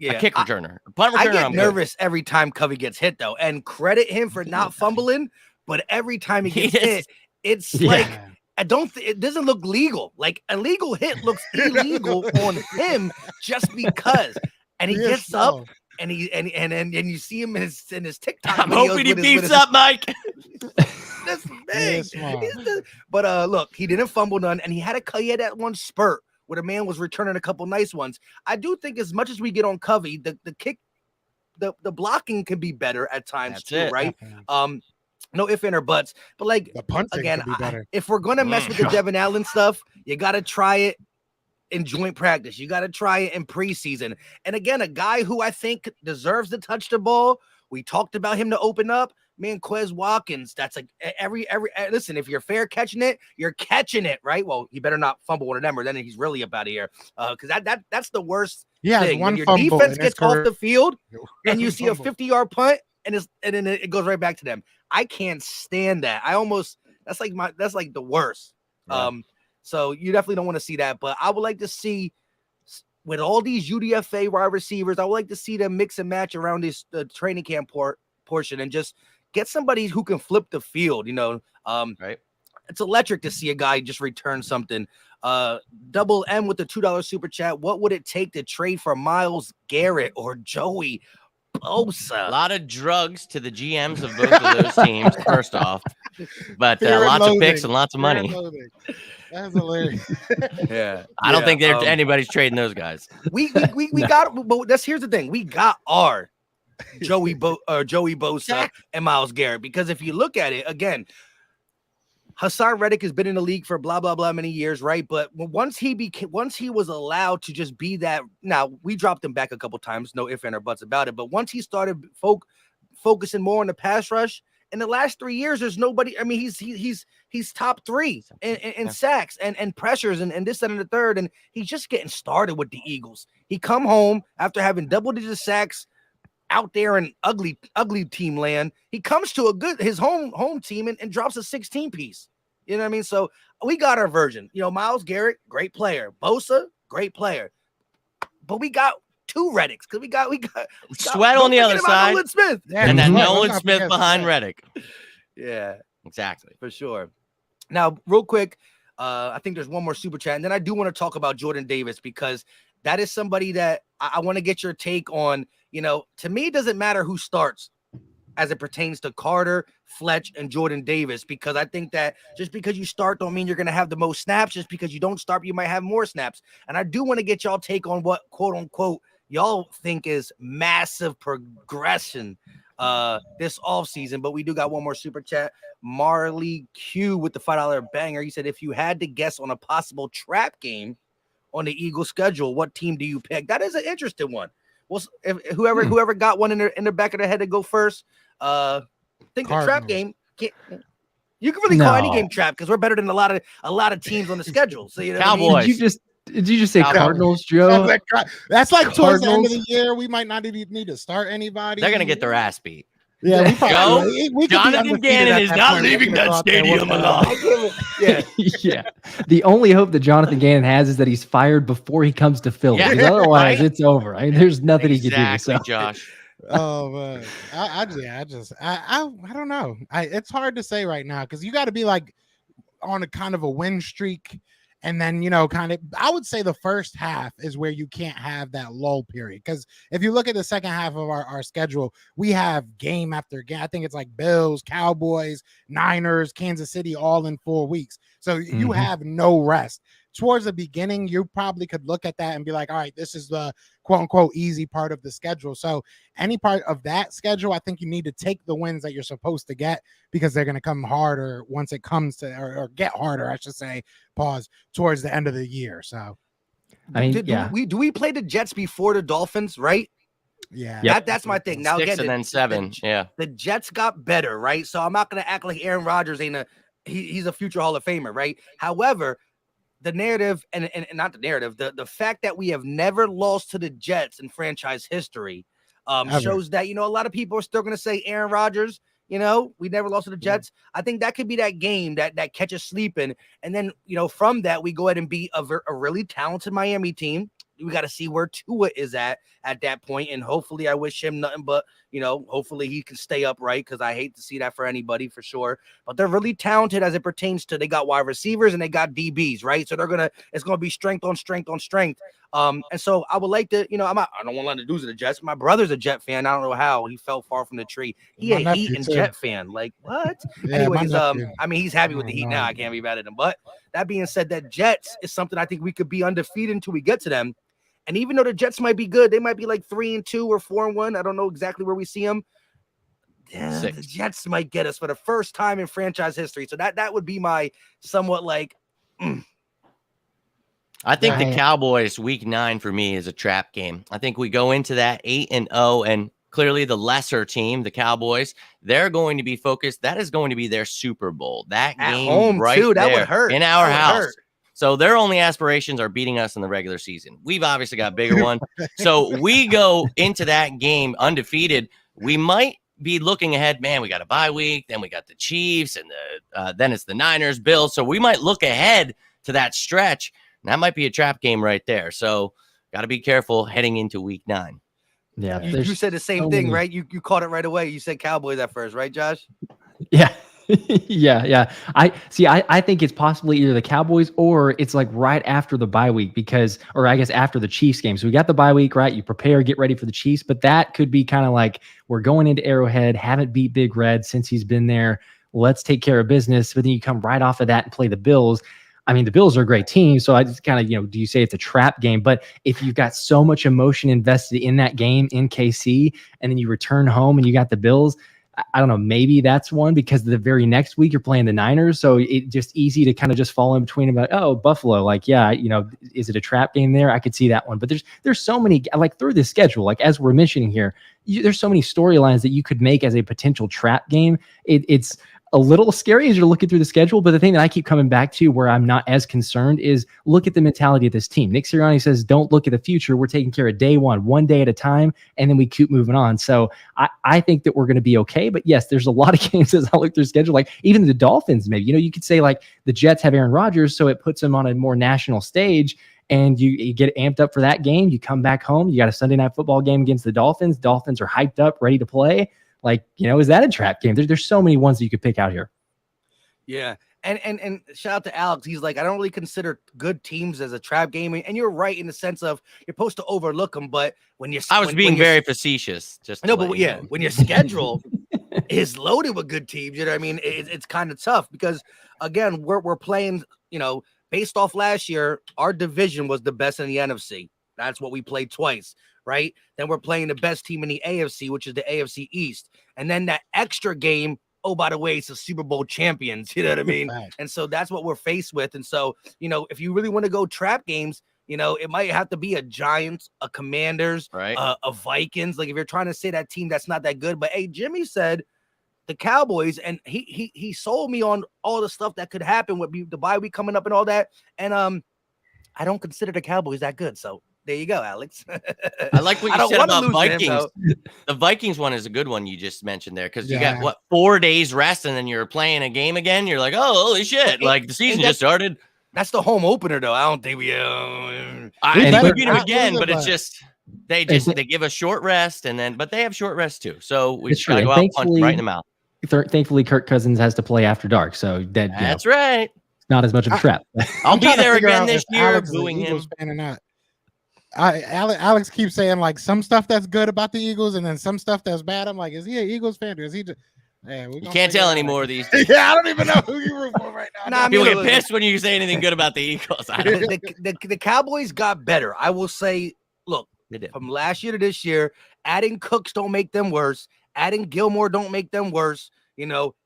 A kick returner. A punt returner. I get I'm good. nervous every time Covey gets hit, though, and credit him for not fumbling. But every time he gets hit, it's like it doesn't look legal. Like a legal hit looks illegal on him just because. And he gets up and you see him in his TikTok. I'm hoping he beefs up, Mike. That's big. But look, he didn't fumble none, and he had that one spurt where the man was returning a couple nice ones. I do think as much as we get on Covey, the kick, the blocking can be better at times too, right? Definitely. No ifs, ands, or buts. But like the punting again, can be better. If we're gonna mess with the Devin Allen stuff, you gotta try it in joint practice. You gotta try it in preseason. And again, a guy who I think deserves to touch the ball. We talked about him to open up. Man, Quez Watkins, that's like every listen, if you're fair catching it, you're catching it, right? Well, you better not fumble one of them, or then he's really up out of here. Because that's the worst thing. When your defense gets off the field and you see a 50-yard punt and then it goes right back to them. I can't stand that. That's like the worst. Yeah. So you definitely don't want to see that. But I would like to see, with all these UDFA wide receivers, I would like to see them mix and match around this training camp portion and just get somebody who can flip the field, right? It's electric to see a guy just return something. Double M with the $2 super chat. What would it take to trade for Myles Garrett or Joey Bosa? A lot of drugs to the GMs of both of those teams, first off. But lots of picks and lots of money. That's hilarious. Yeah. I don't think anybody's trading those guys. We got, but here's the thing. We got our Joey Bosa and Myles Garrett, because if you look at it again, Hassan Reddick has been in the league for blah blah blah many years, right? But once he was allowed to just be that, now we dropped him back a couple times, no ifs, ands, or buts about it. But once he started focusing more on the pass rush, in the last 3 years, there's nobody. I mean, he's top 3 in sacks and pressures and this and the third, and he's just getting started with the Eagles. He come home after having double-digit sacks out there in ugly team land. He comes to his home team and drops a 16-piece. You know what I mean? So we got our version. Myles Garrett, great player. Bosa, great player. But we got two Reddicks because we got Sweat don't on the forget other about side. Nolan Smith. Yeah, And then let's Nolan not Smith forget behind Sweat. Reddick. Yeah, Exactly. for sure. Now, real quick, I think there's one more super chat, and then I do want to talk about Jordan Davis because that is somebody that I want to get your take on. You know, to me, it doesn't matter who starts as it pertains to Carter, Fletch, and Jordan Davis, because I think that just because you start don't mean you're going to have the most snaps. Just because you don't start, you might have more snaps. And I do want to get y'all take on what, quote unquote, y'all think is massive progression this offseason. But we do got one more super chat. Marley Q with the $5 banger. He said, if you had to guess on a possible trap game on the Eagles schedule, what team do you pick? That is an interesting one. Well, if whoever got one in the back of their head to go first, think the trap game. You can really call any game trap because we're better than a lot of teams on the schedule. So you know, Cowboys. what I mean? Did you just say Cardinals, Joe? That's like towards the end of Cardinals. the year. We might not even need to start anybody. They're gonna get their ass beat. Yeah, we probably. Joe, we could be Jonathan undefeated Gannon at is that not point. We're leaving gonna that go out there stadium with, alive. Yeah. Yeah. The only hope that Jonathan Gannon has is that he's fired before he comes to Philly. Yeah, Because otherwise, right? it's over. I mean, there's nothing he can do. Exactly, So. Josh. Oh man, I don't know. It's hard to say right now because you got to be like on a kind of a win streak, and then kind of. I would say the first half is where you can't have that lull period because if you look at the second half of our schedule, we have game after game. I think it's like Bills, Cowboys, Niners, Kansas City, all in 4 weeks. So you have no rest. Towards the beginning, you probably could look at that and be like, all right, this is the quote unquote easy part of the schedule. So any part of that schedule, I think you need to take the wins that you're supposed to get because they're going to come harder once it comes to, or get harder, I should say, towards the end of the year. So, I mean, do we play the Jets before the Dolphins, right? Yeah, that's my thing. Now 6 again, and then 7. The Jets got better, right? So I'm not going to act like Aaron Rodgers ain't he's a future Hall of Famer, right? However, the narrative and not the narrative, the fact that we have never lost to the Jets in franchise history shows that, a lot of people are still going to say Aaron Rodgers, we never lost to the Jets. I think that could be that game that catches sleeping. And then, from that, we go ahead and beat a really talented Miami team. We got to see where Tua is at that point. And hopefully I wish him nothing but, hopefully he can stay upright because I hate to see that for anybody for sure. But they're really talented as it pertains to they got wide receivers and they got DBs, right? So it's going to be strength on strength on strength. And so I would like to, I don't want to let it do to the Jets. My brother's a Jet fan. I don't know how he fell far from the tree. He a Heat and Jet fan. Like what? Yeah, anyways, he's happy with the Heat now. I can't be mad at him. But that being said, that Jets is something I think we could be undefeated until we get to them. And even though the Jets might be good, they might be like 3-2 or 4-1. I don't know exactly where we see them. Yeah, the Jets might get us for the first time in franchise history. So that would be my somewhat like. I think the Cowboys week 9 for me is a trap game. I think we go into that 8-0 and clearly the lesser team, the Cowboys, they're going to be focused. That is going to be their Super Bowl. That at game home right too. That there would hurt in our house. Hurt. So their only aspirations are beating us in the regular season. We've obviously got a bigger one. So we go into that game undefeated. We might be looking ahead, man, we got a bye week, then we got the Chiefs, and then it's the Niners, Bills. So we might look ahead to that stretch. And that might be a trap game right there. So got to be careful heading into week 9. Yeah. You said the same thing, right? You caught it right away. You said Cowboys at first, right, Josh? Yeah. yeah. I think it's possibly either the Cowboys or it's like right after the bye week or I guess after the Chiefs game. So we got the bye week, right? You prepare, get ready for the Chiefs, but that could be kind of like we're going into Arrowhead, haven't beat Big Red since he's been there. Let's take care of business. But then you come right off of that and play the Bills. I mean, the Bills are a great team. So I just kind of, do you say it's a trap game? But if you've got so much emotion invested in that game in KC and then you return home and you got the Bills, I don't know, maybe that's one because the very next week you're playing the Niners. So it's just easy to kind of just fall in between about, oh, Buffalo, like, yeah, is it a trap game there? I could see that one. But there's so many, like through the schedule, like as we're mentioning here, there's so many storylines that you could make as a potential trap game. It's a little scary as you're looking through the schedule, but the thing that I keep coming back to where I'm not as concerned is look at the mentality of this team. Nick Sirianni says, don't look at the future. We're taking care of day one day at a time, and then we keep moving on. So I think that we're going to be okay. But yes, there's a lot of games as I look through the schedule, like even the Dolphins, maybe, you could say like the Jets have Aaron Rodgers, so it puts them on a more national stage. and you get amped up for that game. You come back home, you got a Sunday night football game against the Dolphins. Dolphins are hyped up, ready to play. Like, is that a trap game? There's so many ones that you could pick out here. Yeah. And shout out to Alex. He's like, I don't really consider good teams as a trap game. And you're right in the sense of you're supposed to overlook them. But when you're, I was being very facetious. When your schedule is loaded with good teams, you know what I mean? It's kind of tough because, again, we're playing, based off last year, our division was the best in the NFC. That's what we played twice, right? Then we're playing the best team in the AFC, which is the AFC East. And then that extra game, oh, by the way, it's the Super Bowl champions, you know what I mean? Right. And so that's what we're faced with. And so, if you really want to go trap games, it might have to be a Giants, a Commanders, right? A Vikings. Like if you're trying to say that team that's not that good. But hey, Jimmy said the Cowboys, and he sold me on all the stuff that could happen with the bye week coming up and all that. And I don't consider the Cowboys that good. So there you go, Alex. I like what you said about Vikings. Him, the Vikings one is a good one you just mentioned there because you Yeah. got 4 days rest and then you're playing a game again. You're like, oh, holy shit! Like the season just started. That's the home opener, though. I don't think we. We beat them again, but it's just they give a short rest but they have short rest too. So we just gotta go out and punch right in the mouth. Thankfully, Kirk Cousins has to play after dark, so that's right. Not as much of a trap. I'll be there again this year, booing him. Alex keeps saying like some stuff that's good about the Eagles and then some stuff that's bad. I'm like, is he an Eagles fan or is he just? Man, you can't tell anymore of these. Yeah, I don't even know who you root for right now. People get pissed when you say anything good about the Eagles. The Cowboys got better. I will say, look, from last year to this year, adding Cooks don't make them worse. Adding Gilmore don't make them worse.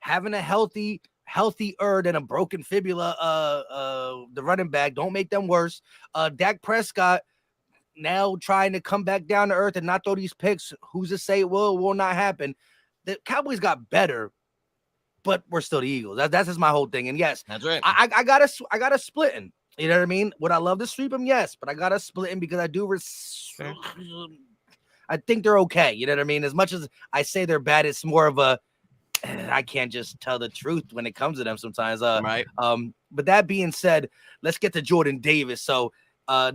Having a healthier than a broken fibula, the running back don't make them worse. Dak Prescott now trying to come back down to earth and not throw these picks. Who's to say it will not happen? The Cowboys got better, but we're still the Eagles. That's just my whole thing. And yes, that's right. I got a splitting. You know what I mean? Would I love to sweep them? Yes, but I got a splitting because I do. I think they're okay. You know what I mean? As much as I say they're bad, it's more of a I can't just tell the truth when it comes to them sometimes. Right. But that being said, let's get to Jordan Davis. So,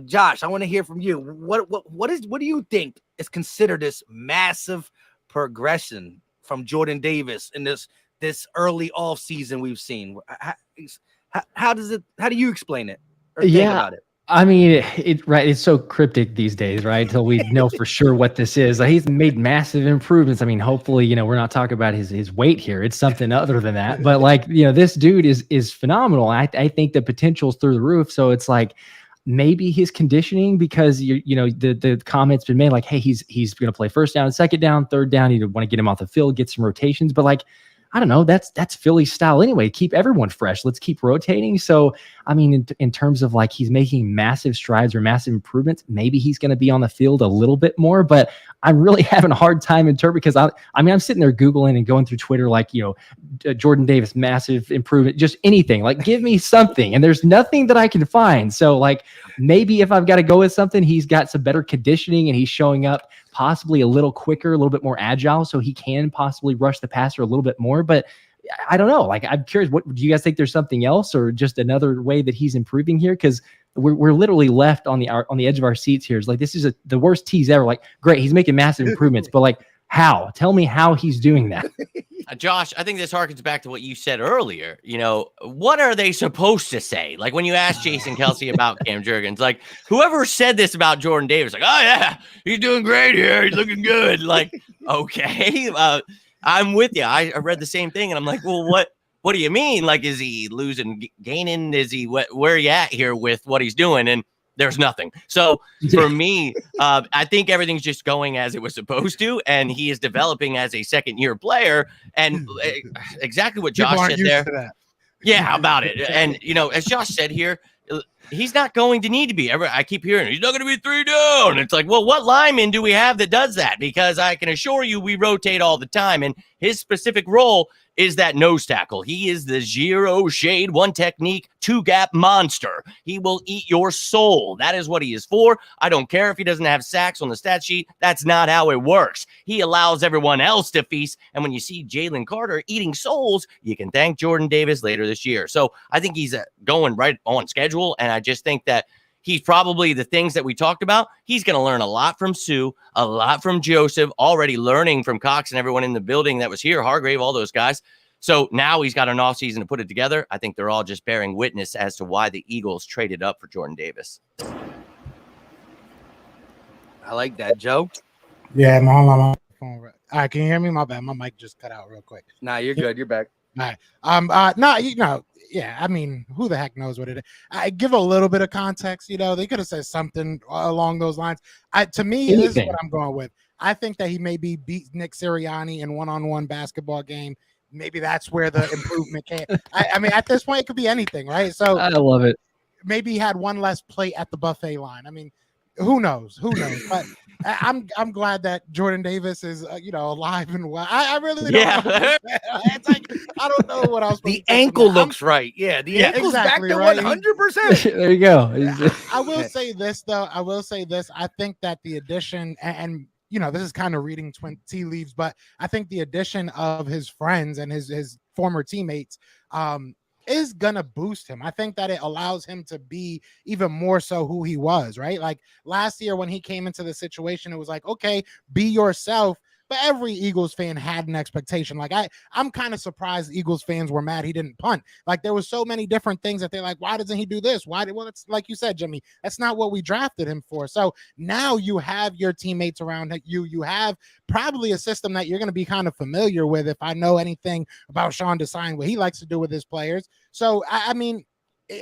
Josh, I want to hear from you. What do you think is considered this massive progression from Jordan Davis in this early off season we've seen? How do you explain it? Or think about it? I mean, it's so cryptic these days, right? Until we know for sure what this is. Like, he's made massive improvements. I mean, hopefully, we're not talking about his weight here. It's something other than that. But this dude is phenomenal. I think the potential's through the roof. So it's like maybe his conditioning, because the comment's been made like, hey, he's going to play first down, second down, third down. You want to get him off the field, get some rotations, but like, I don't know. That's Philly style anyway. Keep everyone fresh. Let's keep rotating. So, I mean, in terms of like he's making massive strides or massive improvements, maybe he's going to be on the field a little bit more. But I'm really having a hard time because I'm sitting there Googling and going through Twitter like, Jordan Davis, massive improvement, just anything. Like, give me something. And there's nothing that I can find. So, like, maybe if I've got to go with something, he's got some better conditioning and he's showing up possibly a little quicker, a little bit more agile, so he can possibly rush the passer a little bit more. But I don't know. Like, I'm curious, what do you guys think? There's something else or just another way that he's improving here? Because we're literally left on the edge of our seats here. It's like, this is the worst tease ever. Like, great, he's making massive improvements, but like, how? Tell me how he's doing that. Josh, I think this harkens back to what you said earlier. What are they supposed to say? Like when you asked Jason Kelsey about Cam Jurgens, like whoever said this about Jordan Davis, like, oh yeah, he's doing great here. He's looking good. Like, okay, I'm with you. I read the same thing and I'm like, well, what do you mean? Like, is he losing, gaining? Is he where are you at here with what he's doing? And there's nothing. So for me, I think everything's just going as it was supposed to, and he is developing as a second-year player. And exactly what Josh said there. Yeah, how about it? And as Josh said here, he's not going to need to be. I keep hearing he's not going to be 3 down. It's like, well, what lineman do we have that does that? Because I can assure you, we rotate all the time, and his specific role is that nose tackle. He is the zero shade, one technique, 2-gap monster. He will eat your soul. That is what he is for. I don't care if he doesn't have sacks on the stat sheet. That's not how it works. He allows everyone else to feast. And when you see Jalen Carter eating souls, you can thank Jordan Davis later this year. So I think he's going right on schedule. And I just think that he's probably the things that we talked about. He's going to learn a lot from Sue, a lot from Joseph, already learning from Cox and everyone in the building that was here, Hargrave, all those guys. So now he's got an offseason to put it together. I think they're all just bearing witness as to why the Eagles traded up for Jordan Davis. I like that, Joe. Yeah, my phone. All right, can you hear me? My bad. My mic just cut out real quick. Nah, you're good. You're back. All right. No, yeah. I mean, who the heck knows what it is? I give a little bit of context. They could have said something along those lines. To me, this is what I'm going with. I think that he maybe beat Nick Sirianni in one-on-one basketball game. Maybe that's where the improvement came. I mean, at this point, it could be anything, right? So I love it. Maybe he had one less plate at the buffet line. I mean, who knows? But I'm glad that Jordan Davis is alive and well. I really don't know. It's like I don't know what else. The ankle looks right. Yeah, the ankle's exactly back to right. 100%. There you go. I will say this though. I think that the addition and this is kind of reading tea leaves, but I think the addition of his friends and his former teammates is gonna boost him. I think that it allows him to be even more so who he was, right? Like last year when he came into the situation, it was like, okay, be yourself. But every Eagles fan had an expectation. Like I'm kind of surprised Eagles fans were mad he didn't punt. Like there was so many different things that they're like, why doesn't he do this? Well, it's like you said, Jimmy, that's not what we drafted him for. So now you have your teammates around you. You have probably a system that you're going to be kind of familiar with. If I know anything about Sean Desai, what he likes to do with his players. So I mean,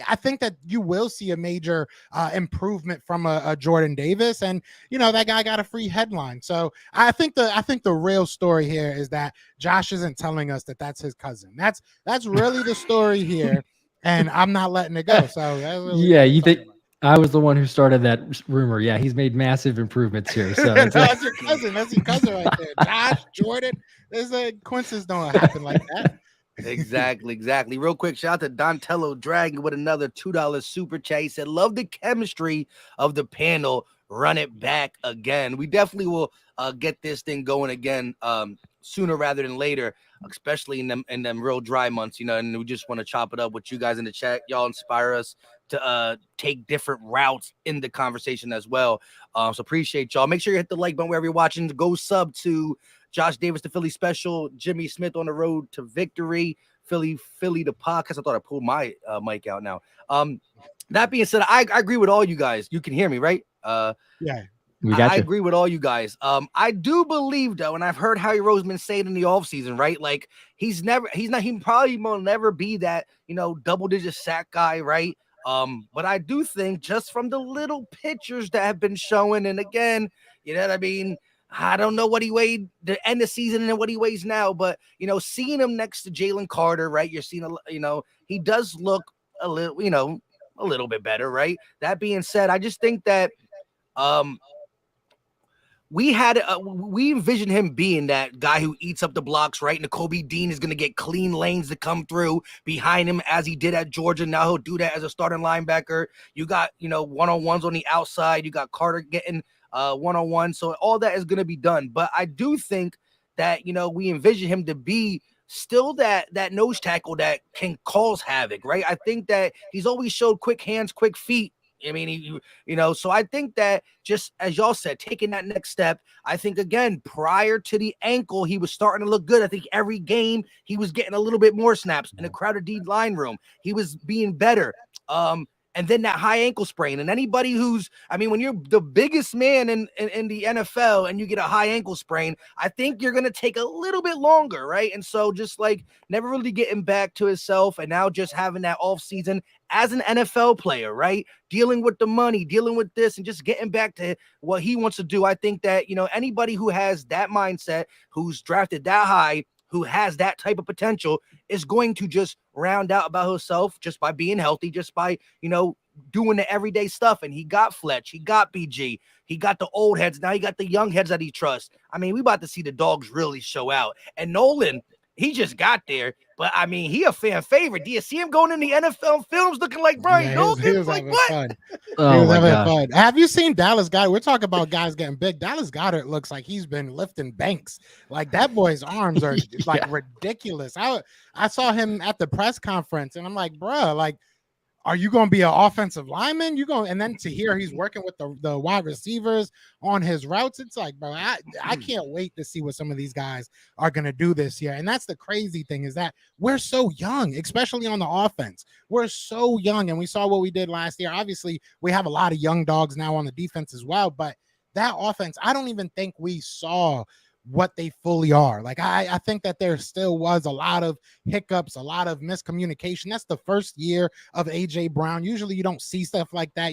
I think that you will see a major improvement from a Jordan Davis, and that guy got a free headline. So I think the real story here is that Josh isn't telling us that that's his cousin. That's really the story here, and I'm not letting it go. So really you think I was the one who started that rumor? Yeah, he's made massive improvements here. So that's your cousin. That's your cousin right there, Josh Jordan. There's a coincidence don't happen like that. Exactly. Real quick, shout out to Dontello Dragon with another $2 super chat. He said, love the chemistry of the panel. Run it back again. We definitely will get this thing going again sooner rather than later, especially in them real dry months, and we just want to chop it up with you guys in the chat. Y'all inspire us to take different routes in the conversation as well. So appreciate y'all. Make sure you hit the like button wherever you're watching. Go sub to Josh Davis, the Philly special, Jimmy Smith on the road to victory, Philly the podcast. I thought I pulled my mic out now. That being said, I agree with all you guys. You can hear me, right? Yeah. I agree with all you guys. I do believe though, and I've heard Howie Roseman say it in the offseason, right? Like he probably will never be that, double-digit sack guy, right? But I do think just from the little pictures that have been showing, and again, you know what I mean? I don't know what he weighed the end of the season and what he weighs now, but seeing him next to Jalen Carter, right? You're seeing, he does look a little bit better, right? That being said, I just think that we envisioned him being that guy who eats up the blocks, right? And Nakobe Dean is going to get clean lanes to come through behind him as he did at Georgia. Now he'll do that as a starting linebacker. You got, one-on-ones on the outside. You got Carter getting one-on-one. So all that is going to be done. But I do think that, we envision him to be still that nose tackle that can cause havoc, right? I think that he's always showed quick hands, quick feet. I mean, so I think that just as y'all said, taking that next step, I think, again, prior to the ankle, he was starting to look good. I think every game he was getting a little bit more snaps in a crowded D line room. He was being better. And then that high ankle sprain. And anybody when you're the biggest man in the NFL and you get a high ankle sprain, I think you're going to take a little bit longer, right? And so just like never really getting back to himself and now just having that off season as an NFL player, right? Dealing with the money, dealing with this, and just getting back to what he wants to do. I think that, anybody who has that mindset, who's drafted that high, who has that type of potential is going to just round out about himself just by being healthy, just by, doing the everyday stuff. And he got Fletch, he got BG, he got the old heads. Now he got the young heads that he trusts. I mean, we about to see the dogs really show out. And Nolan, he just got there, but I mean, he a fan favorite. Do you see him going in the NFL films looking like Brian Nolan? He was like, what? fun. Oh my God. Fun. Have you seen Dallas Goedert? We're talking about guys getting big. Dallas Goedert looks like he's been lifting banks. Like that boy's arms are like ridiculous. I saw him at the press conference and I'm like, bro, like are you going to be an offensive lineman? And then to hear he's working with the wide receivers on his routes, it's like, bro, I can't wait to see what some of these guys are going to do this year. And that's the crazy thing, is that we're so young, especially on the offense. We're so young, and we saw what we did last year. Obviously, we have a lot of young dogs now on the defense as well, but that offense, I don't even think we saw what they fully are. Like, I think that there still was a lot of hiccups, a lot of miscommunication. That's the first year of AJ Brown. Usually you don't see stuff like that.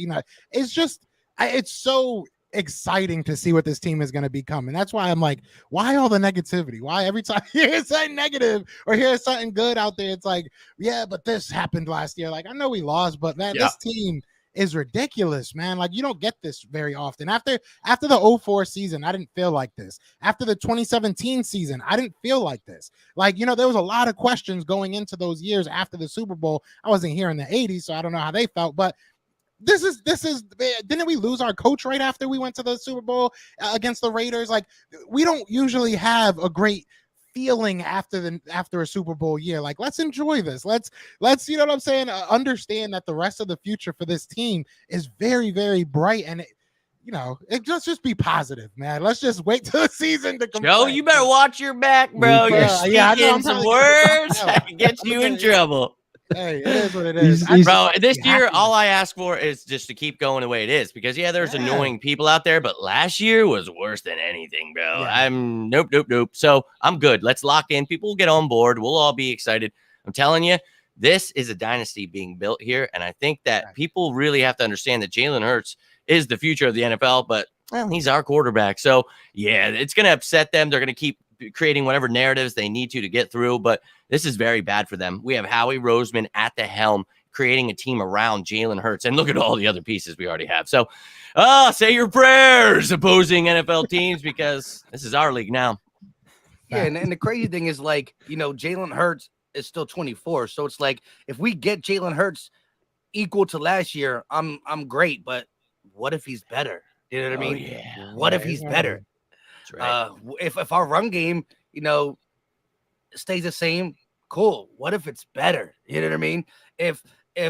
It's so exciting to see what this team is going to become. And that's why I'm like, why all the negativity? Why every time you hear something negative or hear something good out there, it's like, yeah, but this happened last year. Like, I know we lost, but man, this team is ridiculous, man. Like, you don't get this very often. After the 04 season, I didn't feel like this. After the 2017 season, I didn't feel like this. Like, there was a lot of questions going into those years after the Super Bowl. I wasn't here in the 80s, so I don't know how they felt, but this is didn't we lose our coach right after we went to the Super Bowl against the Raiders? Like, we don't usually have a great feeling after a Super Bowl year. Like, let's enjoy this. Let's you know what I'm saying? Understand that the rest of the future for this team is very, very bright, and it just be positive, man. Let's just wait till the season to come. Joe, you better watch your back, bro. You're speaking some words that can get you in trouble. Hey, it is what it is. Bro, this year, all I ask for is just to keep going the way it is, because there's annoying people out there, but last year was worse than anything, bro. Yeah. Nope. So I'm good. Let's lock in. People will get on board. We'll all be excited. I'm telling you, this is a dynasty being built here. And I think that people really have to understand that Jalen Hurts is the future of the NFL, but he's our quarterback. So yeah, it's going to upset them. They're going to keep creating whatever narratives they need to get through, but this is very bad for them. We have Howie Roseman at the helm, creating a team around Jalen Hurts, and look at all the other pieces we already have. So say your prayers, opposing NFL teams, because this is our league now. Yeah, and the crazy thing is, like, Jalen Hurts is still 24, so it's like, if we get Jalen Hurts equal to last year, I'm great, but what if he's better? You know what I mean? Yeah. What if he's better? That's right. If our run game, stays the same, cool. What if it's better? You know what I mean? If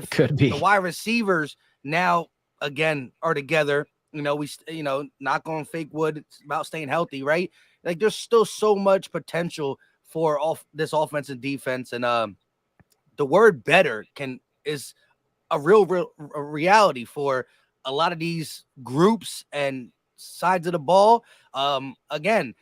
Could be. the wide receivers now again are together, we not going fake wood. It's about staying healthy, right? Like, there's still so much potential for this offense and defense, and the word better is a real reality for a lot of these groups and sides of the ball. Again,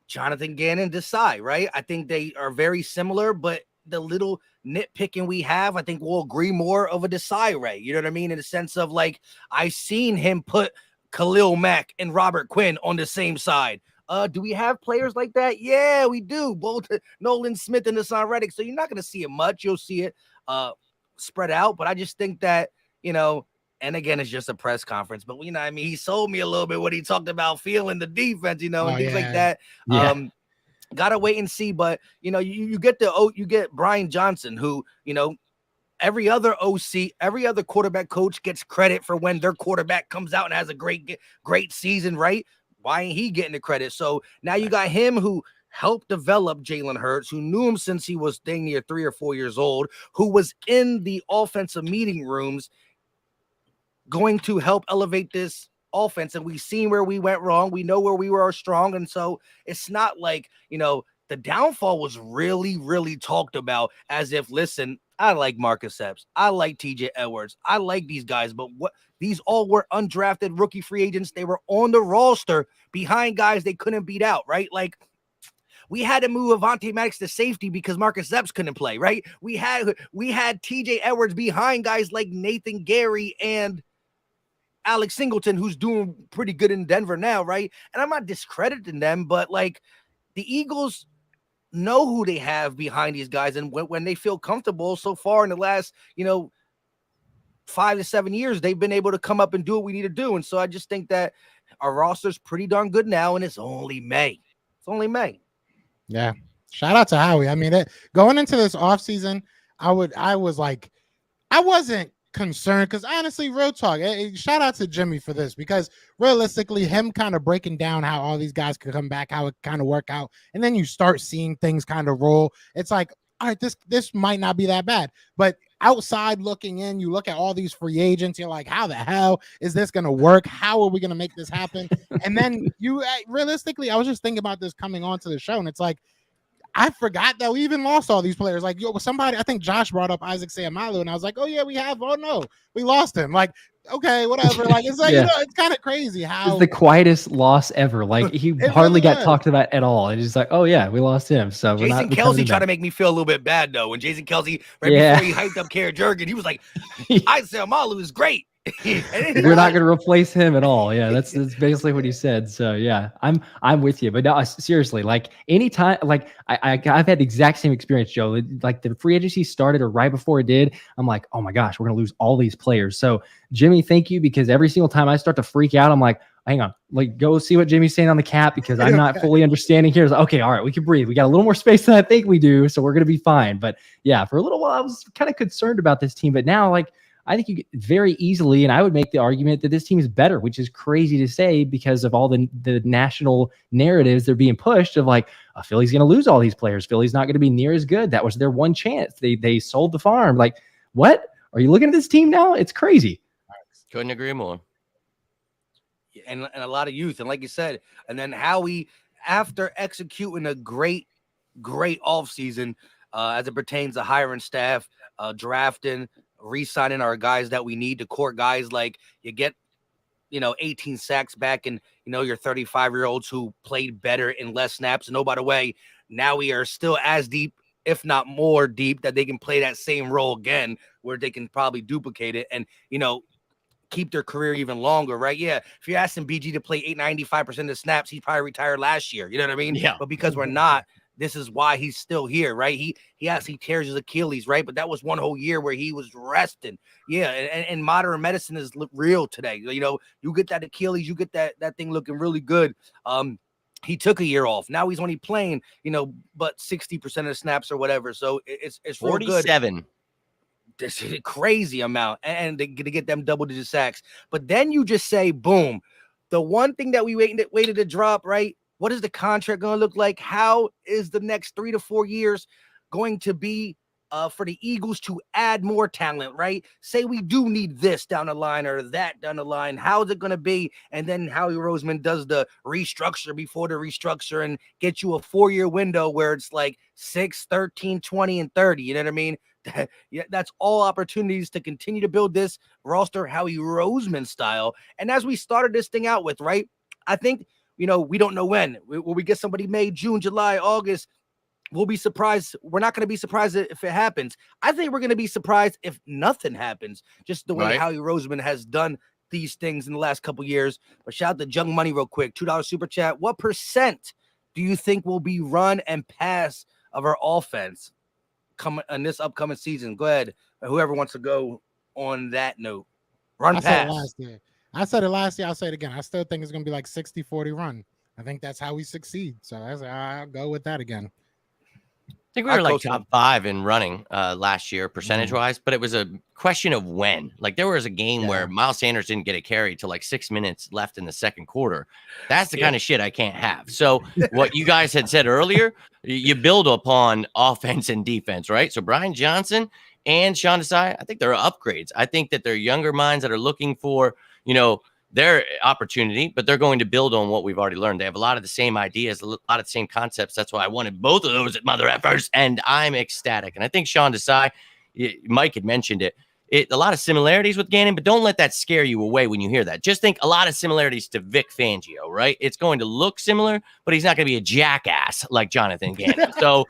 Jonathan Gannon, Desai, right? I think they are very similar, but the little nitpicking we have, I think we'll agree more of a Desai Ray. You know what I mean? In the sense of, like, I seen him put Khalil Mack and Robert Quinn on the same side. Do we have players like that? Yeah, we do. Both Nolan Smith and Hassan Reddick. So you're not going to see it much. You'll see it spread out. But I just think that, and again, it's just a press conference, but he sold me a little bit when he talked about feeling the defense, and things like that. Yeah. Gotta wait and see. But you get Brian Johnson, who, every other OC, every other quarterback coach gets credit for when their quarterback comes out and has a great season, right? Why ain't he getting the credit? So now you got him, who helped develop Jalen Hurts, who knew him since he was dang near 3 or 4 years old, who was in the offensive meeting rooms, going to help elevate this offense. And we've seen where we went wrong. We know where we were strong. And so it's not like, the downfall was really, really talked about as if, listen, I like Marcus Epps, I like TJ Edwards, I like these guys, but these all were undrafted rookie free agents. They were on the roster behind guys they couldn't beat out, right? Like, we had to move Avonte Maddox to safety because Marcus Epps couldn't play, right? We had TJ Edwards behind guys like Nathan Gary and Alex Singleton, who's doing pretty good in Denver now, right? And I'm not discrediting them, but, like, the Eagles know who they have behind these guys, and when they feel comfortable so far in the last 5 to 7 years, they've been able to come up and do what we need to do. And so I just think that our roster's pretty darn good now, and it's only May. Yeah, shout out to Howie. I mean, going into this offseason, I wasn't concerned, because honestly, real talk, shout out to Jimmy for this, because realistically, him kind of breaking down how all these guys could come back, how it kind of work out, and then you start seeing things kind of roll. It's like, all right, this might not be that bad. But outside looking in, you look at all these free agents, you're like, how the hell is this going to work? How are we going to make this happen? And then you realistically, I was just thinking about this coming onto the show, and it's like, I forgot that we even lost all these players. Like, somebody, I think Josh brought up Isaac Seumalo, and I was like, oh yeah, we have. Oh no, we lost him. Like, okay, whatever. Like, it's like, it's kind of crazy how it's the quietest loss ever. Like, he hardly got talked about at all. And it's like, oh yeah, we lost him. So Jason Kelsey tried to make me feel a little bit bad though. When Jason Kelsey, before he hyped up Kara Jurgen, he was like, Isaac Seumalo is great. We're not going to replace him at all. Yeah, that's basically what he said. So yeah, I'm with you. But no, seriously, like anytime, like I've had the exact same experience, Joe. Like the free agency started or right before it did, I'm like, oh my gosh, we're going to lose all these players. So Jimmy, thank you, because every single time I start to freak out, I'm like, hang on, like go see what Jimmy's saying on the cap, because I'm not fully understanding here. Like, okay, all right, we can breathe. We got a little more space than I think we do, so we're going to be fine. But yeah, for a little while I was kind of concerned about this team, but now like I think you get very easily, and I would make the argument that this team is better, which is crazy to say because of all the national narratives that are being pushed of like, Philly's going to lose all these players. Philly's not going to be near as good. That was their one chance. They sold the farm. Like, what? Are you looking at this team now? It's crazy. Couldn't agree more. And a lot of youth. And like you said, and then how after executing a great offseason as it pertains to hiring staff, drafting, re-signing our guys that we need to court guys, like you get 18 sacks back, and your 35-year-olds who played better in less snaps. And oh, by the way, now we are still as deep, if not more deep, that they can play that same role again, where they can probably duplicate it and keep their career even longer, right? Yeah, if you're asking BG to play 95% of the snaps, he probably retired last year, you know what I mean? Yeah. But because we're not, this is why he's still here, right? He tears his Achilles, right? But that was one whole year where he was resting. Yeah, and modern medicine is real today. You get that Achilles, you get that thing looking really good. He took a year off. Now he's only playing, but 60% of the snaps or whatever. So it's 47. Good. This is a crazy amount, and to get them double-digit sacks. But then you just say, boom, the one thing that we waited to drop, right? What is the contract going to look like? How is the next 3 to 4 years going to be for the Eagles to add more talent, right? Say we do need this down the line or that down the line. How is it going to be? And then Howie Roseman does the restructure before the restructure and get you a 4-year window where it's like 6, 13, 20, and 30. You know what I mean? Yeah, that's all opportunities to continue to build this roster Howie Roseman style. And as we started this thing out with, right, I think, we don't know when. Will we get somebody May, June, July, August? We'll be surprised. We're not going to be surprised if it happens. I think we're going to be surprised if nothing happens, just the way Howie Roseman has done these things in the last couple years. But shout out to Jung Money real quick, $2 super chat. What percent do you think will be run and pass of our offense coming in this upcoming season? Go ahead. Whoever wants to go on that note. Run pass. I said it last year. I'll say it again. I still think it's going to be like 60-40 run. I think that's how we succeed. So I'll go with that again. I think we were like top 5 in running last year, percentage-wise, but it was a question of when. Like there was a game where Miles Sanders didn't get a carry till like 6 minutes left in the second quarter. That's the kind of shit I can't have. So what you guys had said earlier, you build upon offense and defense, right? So Brian Johnson and Sean Desai, I think they're upgrades. I think that they're younger minds that are looking for, their opportunity, but they're going to build on what we've already learned. They have a lot of the same ideas, a lot of the same concepts. That's why I wanted both of those at Mother Effers, and I'm ecstatic. And I think Sean Desai, Mike had mentioned it, a lot of similarities with Gannon, but don't let that scare you away when you hear that. Just think a lot of similarities to Vic Fangio, right? It's going to look similar, but he's not going to be a jackass like Jonathan Gannon. So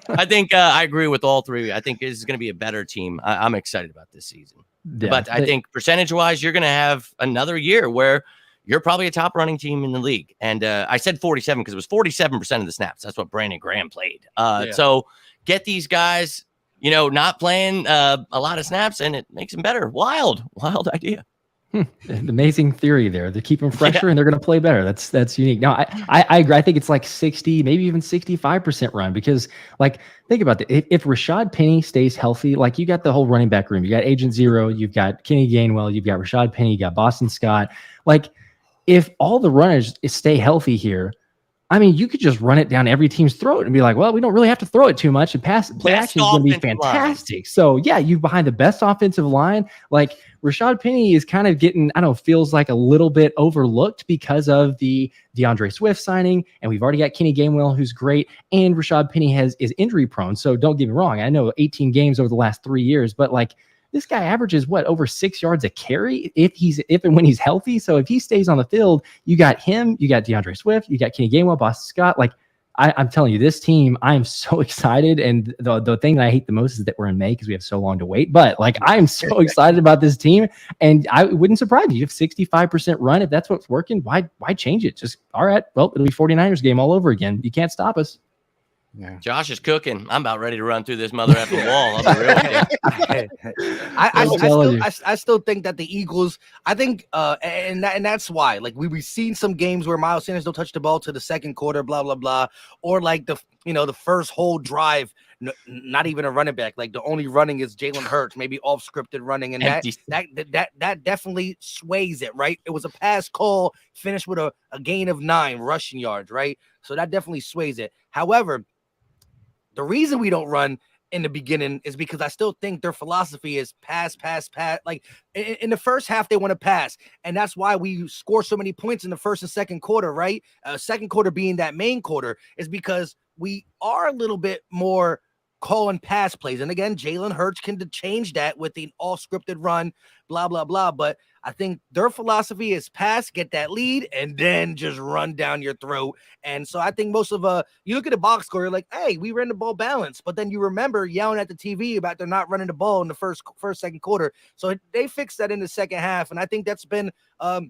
I think I agree with all three. I think this is going to be a better team. I'm excited about this season. Yeah, but I think percentage-wise, you're going to have another year where you're probably a top running team in the league. And I said 47 because it was 47% of the snaps. That's what Brandon Graham played. So get these guys, not playing a lot of snaps, and it makes them better. Wild idea. An amazing theory there. They keep them fresher and they're going to play better. That's unique. No, I agree. I think it's like 60, maybe even 65% run because, like, think about it. If Rashad Penny stays healthy, like you got the whole running back room. You got Agent Zero, you've got Kenny Gainwell, you've got Rashad Penny, you got Boston Scott. Like, if all the runners stay healthy here, I mean, you could just run it down every team's throat and be like, well, we don't really have to throw it too much, and play Best action is going to be offensive line. fantastic. So yeah, you behind the best offensive line. Like Rashad Penny is kind of getting, I don't know, feels like a little bit overlooked because of the DeAndre Swift signing, and we've already got Kenny Gainwell, who's great, and Rashad Penny is injury prone. So don't get me wrong, I know 18 games over the last 3 years, but like, this guy averages over 6 yards a carry if and when he's healthy. So if he stays on the field, you got him, you got DeAndre Swift, you got Kenny Gainwell, Boston Scott. Like I'm telling you, this team, I'm so excited. And the thing that I hate the most is that we're in May because we have so long to wait. But like I'm so excited about this team, and I wouldn't surprise you. You have 65% run. If that's what's working, why change it? Just all right. Well, it'll be 49ers game all over again. You can't stop us. Yeah. Josh is cooking. I'm about ready to run through this mother effing wall. I'll be real with you. I still think that the Eagles, I think, and that's why, like we've seen some games where Miles Sanders don't touch the ball to the second quarter, blah blah blah, or like the first whole drive, not even a running back, like the only running is Jalen Hurts, maybe off scripted running, and that definitely sways it, right? It was a pass call, finished with a gain of 9 rushing yards, right? So that definitely sways it. However, the reason we don't run in the beginning is because I still think their philosophy is pass. Like in the first half, they want to pass. And that's why we score so many points in the first and second quarter, right? Second quarter being that main quarter is because we are a little bit more calling pass plays. And again, Jalen Hurts can change that with the all scripted run, blah, blah, blah. But I think their philosophy is pass, get that lead, and then just run down your throat. And so I think most of you look at the box score, you're like, hey, we ran the ball balanced. But then you remember yelling at the TV about they're not running the ball in the first, second quarter. So they fixed that in the second half. And I think that's been a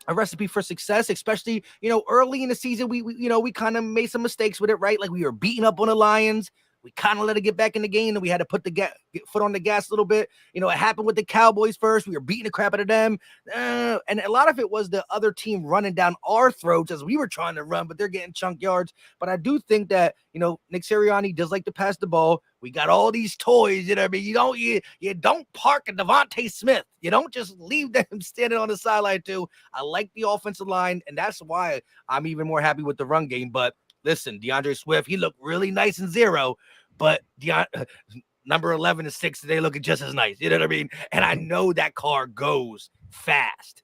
recipe for success, especially, early in the season, we kind of made some mistakes with it, right? Like we were beating up on the Lions. We kind of let it get back in the game, and we had to put the foot on the gas a little bit. It happened with the Cowboys first. We were beating the crap out of them. And a lot of it was the other team running down our throats as we were trying to run, but they're getting chunk yards. But I do think that, Nick Sirianni does like to pass the ball. We got all these toys, I mean? You don't park a Devontae Smith. You don't just leave them standing on the sideline too. I like the offensive line, and that's why I'm even more happy with the run game. But listen, DeAndre Swift, he looked really nice in 0, but number 11 and 6 today looking just as nice. You know what I mean? And I know that car goes fast.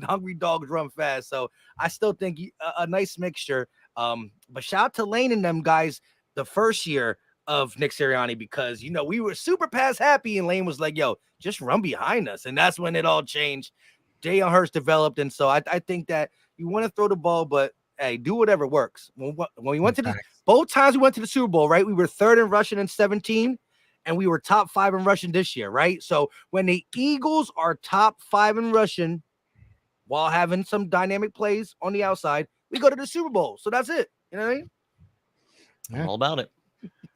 Hungry dogs run fast. So I still think a nice mixture. But shout out to Lane and them guys the first year of Nick Sirianni, because, we were super pass happy, and Lane was like, yo, just run behind us. And that's when it all changed. Jalen Hurts developed. And so I think that you want to throw the ball, but hey, do whatever works. When we went to both times we went to the Super Bowl, right? We were 3rd in rushing in 17, and we were top 5 in rushing this year, right? So when the Eagles are top 5 in rushing while having some dynamic plays on the outside, we go to the Super Bowl. So that's it. You know what I mean? Yeah. All about it.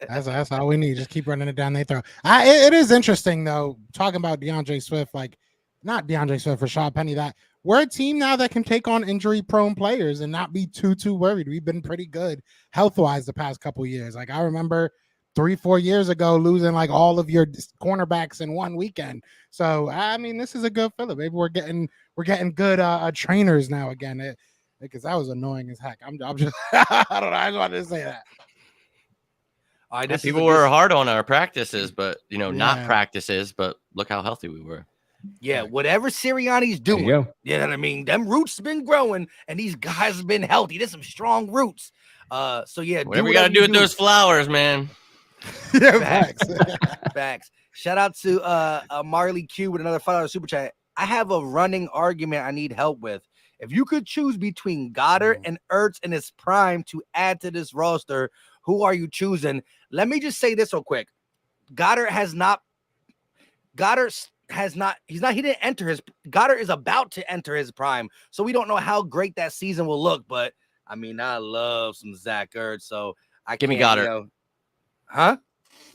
That's all we need. Just keep running it down their throat. It is interesting though, talking about DeAndre Swift, like not DeAndre Swift, Rashad Penny, that we're a team now that can take on injury-prone players and not be too worried. We've been pretty good health-wise the past couple years. Like I remember 3-4 years ago losing like all of your cornerbacks in one weekend. So I mean, this is a good feeling. Maybe we're getting good trainers now again. Because that was annoying as heck. I'm just I don't know. I just wanted to say that. All right, people were hard on our practices, but not practices. But look how healthy we were. Yeah, whatever Sirianni's doing, you know what I mean? Them roots been growing, and these guys have been healthy. There's some strong roots. So yeah, whatever you got to do with those flowers, man. Facts. Shout out to Marley Q with another $5 super chat. I have a running argument I need help with. If you could choose between Goddard and Ertz in his prime to add to this roster, who are you choosing? Let me just say this real quick. Goddard is about to enter his prime. So we don't know how great that season will look, but I mean, I love some Zach Ertz. So give me Goddard.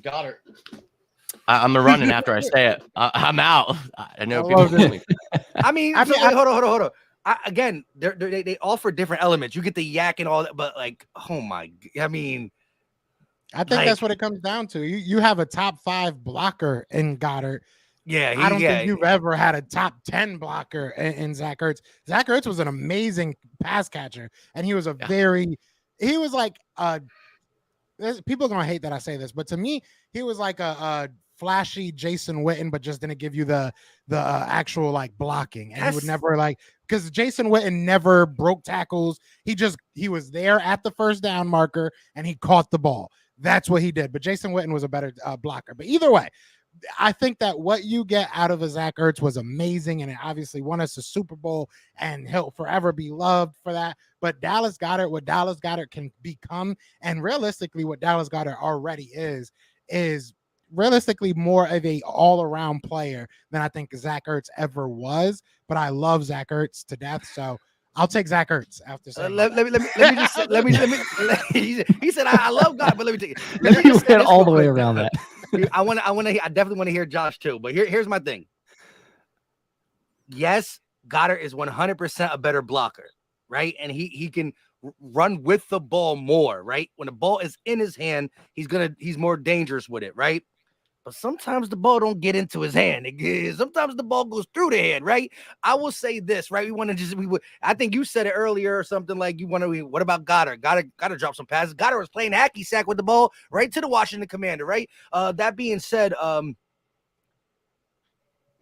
Goddard. I'm running after I say it. I'm out. I know people. I mean, hold on. Again, they offer different elements. You get the yak and all that, but like, oh my, I mean, I think that's what it comes down to. You have a top 5 blocker in Goddard. Yeah, I don't think you've ever had a top 10 blocker in Zach Ertz. Zach Ertz was an amazing pass catcher, and he was he was like people are gonna hate that I say this, but to me, he was like a flashy Jason Witten, but just didn't give you the actual like blocking. And he would never because Jason Witten never broke tackles. He was there at the first down marker and he caught the ball. That's what he did. But Jason Witten was a better blocker. But either way, I think that what you get out of a Zach Ertz was amazing, and it obviously won us a Super Bowl, and he'll forever be loved for that. But what Dallas Goedert can become, and realistically, what Dallas Goedert already is realistically more of a all-around player than I think Zach Ertz ever was. But I love Zach Ertz to death, so I'll take Zach Ertz after saying let me he said I love God, but let me take it. Let me just went all the way around that. I definitely want to hear Josh too, but here's my thing. Yes, Goddard is 100% a better blocker, right? And he can run with the ball more, right? When the ball is in his hand, he's more dangerous with it, right? But sometimes the ball don't get into his hand. Sometimes the ball goes through the hand, right? I will say this, right? I think you said it earlier or something like what about Goddard? Goddard drop some passes. Goddard was playing hacky sack with the ball right to the Washington Commander, right? That being said,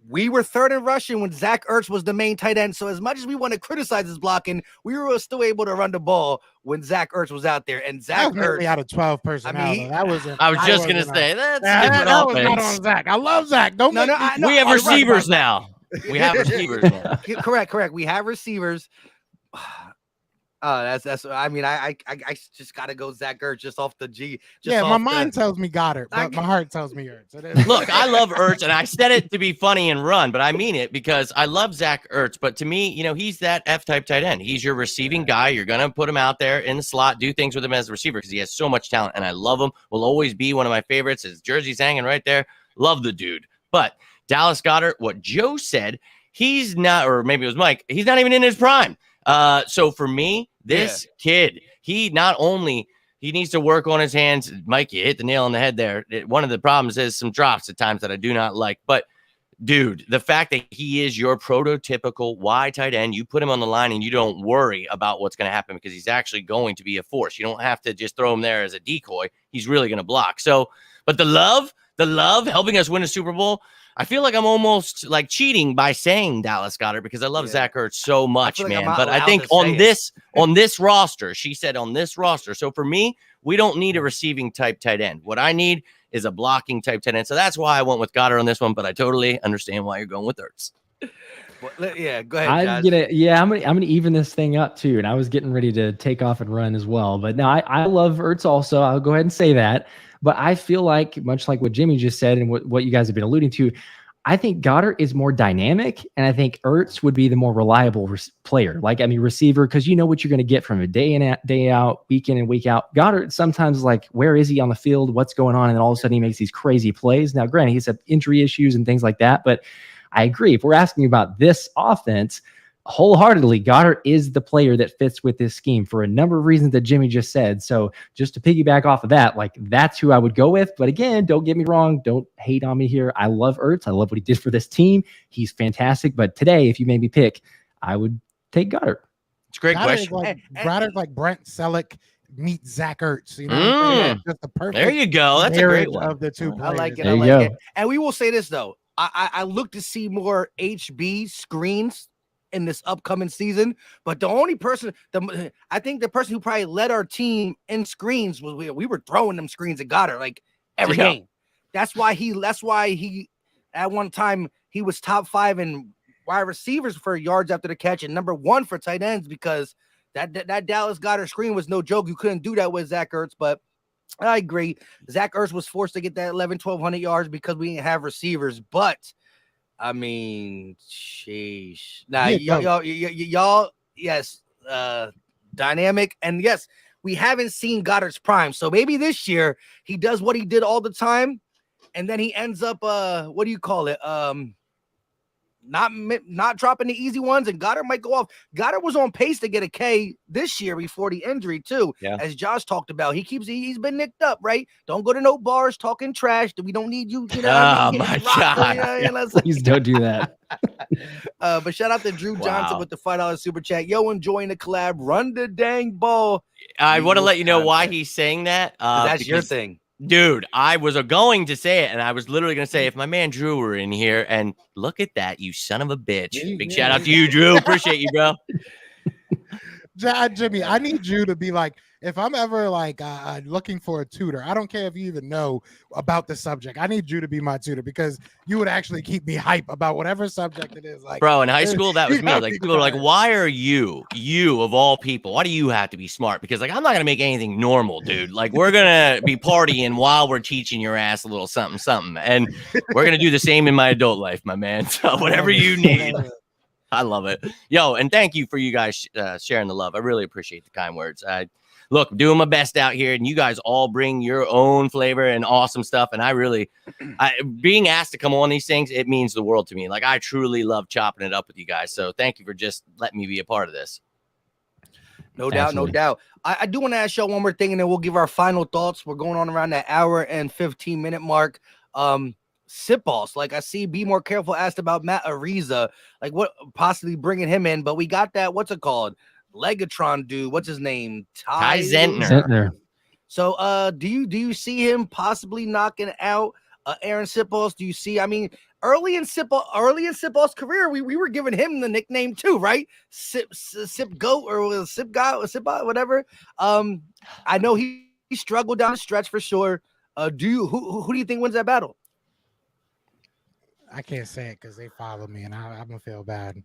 we were third in rushing when Zach Ertz was the main tight end. So as much as we want to criticize his blocking, we were still able to run the ball when Zach Ertz was out there. And Zach Ertz out of 12 personnel. I was just going to say that was not on Zach. I love Zach. We have receivers now. We have receivers now. Correct. We have receivers. That's. I mean, I just gotta go Zach Ertz just off the G. My mind tells me Goddard, but my heart tells me Ertz. Look, I love Ertz, and I said it to be funny and run, but I mean it because I love Zach Ertz. But to me, he's that F-type tight end. He's your receiving guy. You're gonna put him out there in the slot, do things with him as a receiver because he has so much talent, and I love him. Will always be one of my favorites. His jersey's hanging right there. Love the dude. But Dallas Goedert, what Joe said, he's not, or maybe it was Mike. He's not even in his prime. So for me, this kid, he needs to work on his hands. Mike, you hit the nail on the head there. One of the problems is some drops at times that I do not like. But, dude, the fact that he is your prototypical wide tight end, you put him on the line and you don't worry about what's going to happen because he's actually going to be a force. You don't have to just throw him there as a decoy. He's really going to block. So, but the love helping us win a Super Bowl, I feel like I'm almost like cheating by saying Dallas Goedert because I love Zach Ertz so much, man. But I think on this roster, she said on this roster. So for me, we don't need a receiving type tight end. What I need is a blocking type tight end. So that's why I went with Goddard on this one. But I totally understand why you're going with Ertz. Well, yeah, go ahead, Josh. I'm gonna even this thing up too. And I was getting ready to take off and run as well. But no, I love Ertz also. I'll go ahead and say that. But I feel like, much like what Jimmy just said and what you guys have been alluding to, I think Goddard is more dynamic, and I think Ertz would be the more reliable player. Receiver, because you know what you're going to get from a day in, day out, week in and week out. Goddard sometimes where is he on the field? What's going on? And then all of a sudden he makes these crazy plays. Now, granted, he's had injury issues and things like that, but I agree. If we're asking about this offense, wholeheartedly, Goddard is the player that fits with this scheme for a number of reasons that Jimmy just said. So just to piggyback off of that, that's who I would go with. But again, don't get me wrong. Don't hate on me here. I love Ertz. I love what he did for this team. He's fantastic. But today, if you made me pick, I would take Goddard. It's a great question. Goddard's like Brent Selleck meets Zach Ertz. Just the perfect. There you go. That's a great one of the two players. I like it. And we will say this though. I look to see more HB screens in this upcoming season, but the only person, I think the person who probably led our team in screens was we were throwing them screens at Goddard every game. That's why he at one time he was top 5 in wide receivers for yards after the catch and number 1 for tight ends because that Dallas Goddard screen was no joke. You couldn't do that with Zach Ertz, but I agree. Zach Ertz was forced to get that 1,100 yards because we didn't have receivers, but I mean, sheesh. Now, y'all, yes, dynamic. And yes, we haven't seen Goddard's prime. So maybe this year he does what he did all the time. And then he ends up, what do you call it? not dropping the easy ones, and Goddard might go off. Goddard was on pace to get a K this year before the injury too. Yeah. As Josh talked about, he's been nicked up, right? Don't go to no bars talking trash. We don't need you. You know, Oh getting my rocked, God. you know, Please don't do that. but shout out to Drew Johnson Wow. with the $5 super chat. Yo, enjoying the collab. Run the dang ball. I want to Eagles let you know why content. he's saying that. That's your because, thing. dude. I was going to say it, and I was literally going to say if my man Drew were in here, and look at that, you son of a bitch. Big shout out to you, Drew. Appreciate you, bro. Jimmy, I need you to be like, if I'm ever like looking for a tutor, I don't care if you even know about the subject. I need you to be my tutor because you would actually keep me hype about whatever subject it is. Like, Bro, in high school, that was me. Yeah, Like, people were like, why are you of all people, why do you have to be smart? Because, like, I'm not going to make anything normal, dude. Like, we're going to be partying while we're teaching your ass a little something, something. And we're going to do the same in my adult life, my man. So whatever you need. I love it. Yo, and thank you for you guys sharing the love. I really appreciate the kind words. Look, doing my best out here, and you guys all bring your own flavor and awesome stuff. And being asked to come on these things, it means the world to me. Like, I truly love chopping it up with you guys. So thank you for just letting me be a part of this. No doubt, no doubt. I do want to ask y'all one more thing, and then we'll give our final thoughts. We're going on around that hour and 15-minute mark. Sip-offs, like I see Be More Careful asked about Matt Ariza, like what possibly bringing him in, but we got that, what's it called? Legatron dude, what's his name? Ty Zentner. So do you see him possibly knocking out Aaron Sip-offs? Do you see, I mean, early in Sip-off's career, we were giving him the nickname too, right? Sip Goat or Sip God or Sip whatever. I know he struggled down the stretch for sure. Who do you think wins that battle? I can't say it because they follow me, and I'm gonna feel bad.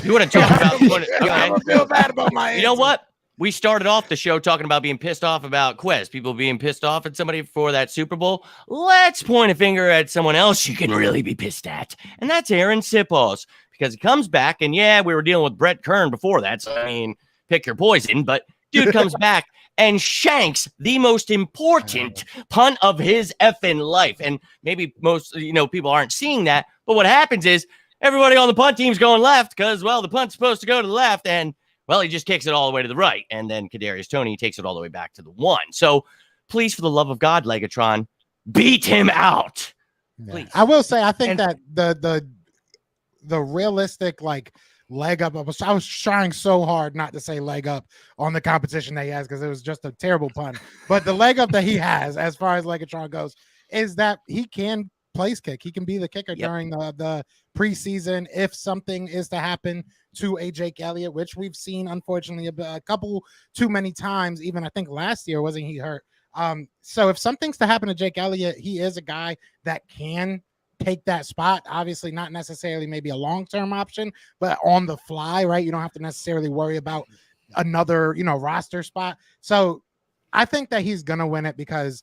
You want to talk about? Okay. I'm gonna feel bad about my. You know what? We started off the show talking about being pissed off about Quez, people being pissed off at somebody for that Super Bowl. Let's point a finger at someone else you can really be pissed at, and that's Aaron Sip-offs, because he comes back, and yeah, we were dealing with Brett Kern before that, so I mean, pick your poison, but dude comes back and shanks the most important punt of his effing life. And maybe most, people aren't seeing that. But what happens is everybody on the punt team's going left because, well, the punt's supposed to go to the left. And, well, he just kicks it all the way to the right. And then Kadarius Toney takes it all the way back to the one. So please, for the love of God, Legatron, beat him out. Please. I will say, I think that the realistic, like, leg up. I was trying so hard not to say leg up on the competition that he has because it was just a terrible pun. But the leg up that he has, as far as Legatron goes, is that he can place kick. He can be the kicker during the preseason if something is to happen to a Jake Elliott, which we've seen, unfortunately, a couple too many times. Even I think last year, wasn't he hurt? So if something's to happen to Jake Elliott, he is a guy that can take that spot. Obviously not necessarily maybe a long-term option, but on the fly, right? You don't have to necessarily worry about another, roster spot. So I think that he's going to win it because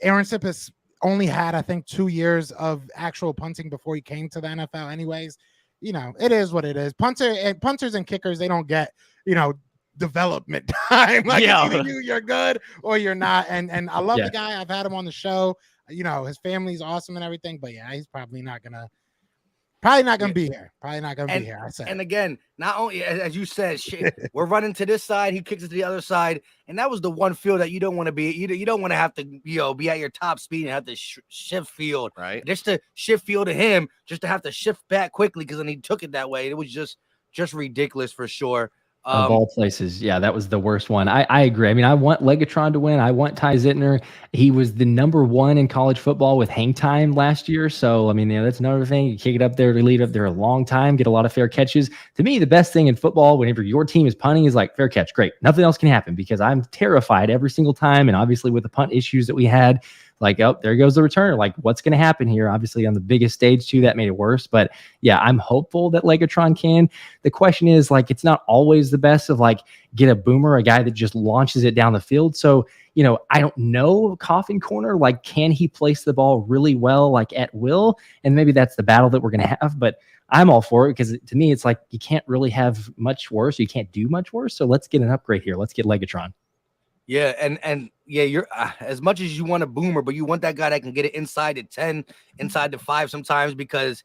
Aaron Sip has only had, I think, 2 years of actual punting before he came to the NFL anyways. It is what it is. Punters and kickers, they don't get, development time. Like either you're good or you're not. And I love the guy. I've had him on the show. His family's awesome and everything, but yeah, he's probably not gonna be here. Probably not gonna be here. I said. And again, not only as you said, we're running to this side, he kicks it to the other side, and that was the one field that you don't want to be. You don't want to have to, be at your top speed and have to shift field, right? Just to shift field to him, just to have to shift back quickly because then he took it that way. It was just ridiculous for sure. Of all places, yeah, that was the worst one. I agree. I mean, I want Legatron to win. I want Ty Zentner. He was the #1 in college football with hang time last year. So, I mean, that's another thing. You kick it up there to lead up there a long time, get a lot of fair catches. To me, the best thing in football, whenever your team is punting, is like fair catch. Great. Nothing else can happen because I'm terrified every single time. And obviously with the punt issues that we had, like, oh, there goes the returner. Like, what's going to happen here? Obviously, on the biggest stage, too, that made it worse. But, yeah, I'm hopeful that Legatron can. The question is, like, it's not always the best of, like, get a boomer, a guy that just launches it down the field. So, I don't know, coffin corner, like, can he place the ball really well, like, at will? And maybe that's the battle that we're going to have. But I'm all for it because, to me, it's like you can't really have much worse. You can't do much worse. So let's get an upgrade here. Let's get Legatron. Yeah, and you're as much as you want a boomer, but you want that guy that can get it inside the 10, inside the 5 sometimes because,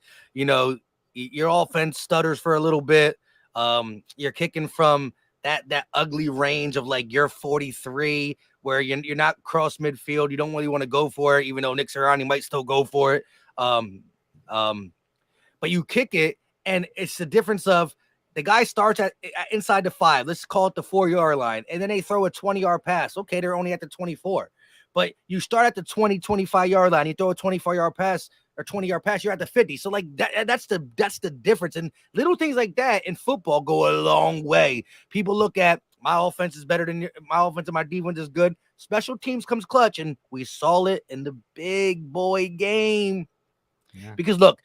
your offense stutters for a little bit. You're kicking from that ugly range of like you're 43, where you're not cross midfield. You don't really want to go for it, even though Nick Sirianni might still go for it. But you kick it, and it's the difference of the guy starts at inside the 5. Let's call it the 4-yard line, and then they throw a 20-yard pass. Okay, they're only at the 24, but you start at the 20, 25-yard line. You throw a 24-yard pass or 20-yard pass, you're at the 50. So like that's the difference. And little things like that in football go a long way. People look at my offense is better than my offense, and my defense is good. Special teams comes clutch, and we saw it in the big boy game. Yeah. Because look,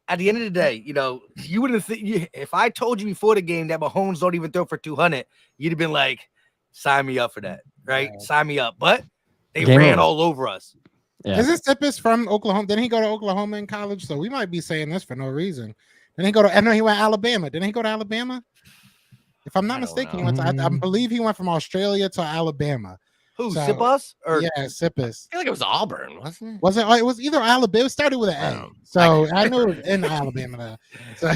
at the end of the day, you wouldn't think if I told you before the game that Mahomes don't even throw for 200, you'd have been like, sign me up for that, right? Yeah. Sign me up. But they ran all over us. Yeah. Is this Tippis from Oklahoma? Didn't he go to Oklahoma in college? So we might be saying this for no reason. Didn't he go to? I know he went to Alabama. Didn't he go to Alabama? If I'm not mistaken, he went to. I believe he went from Australia to Alabama. Who, Sippus? Yeah, Sippus. I feel like it was Auburn, wasn't it? Was it? It was either Alabama. It started with an A. So I knew it was in Alabama. So.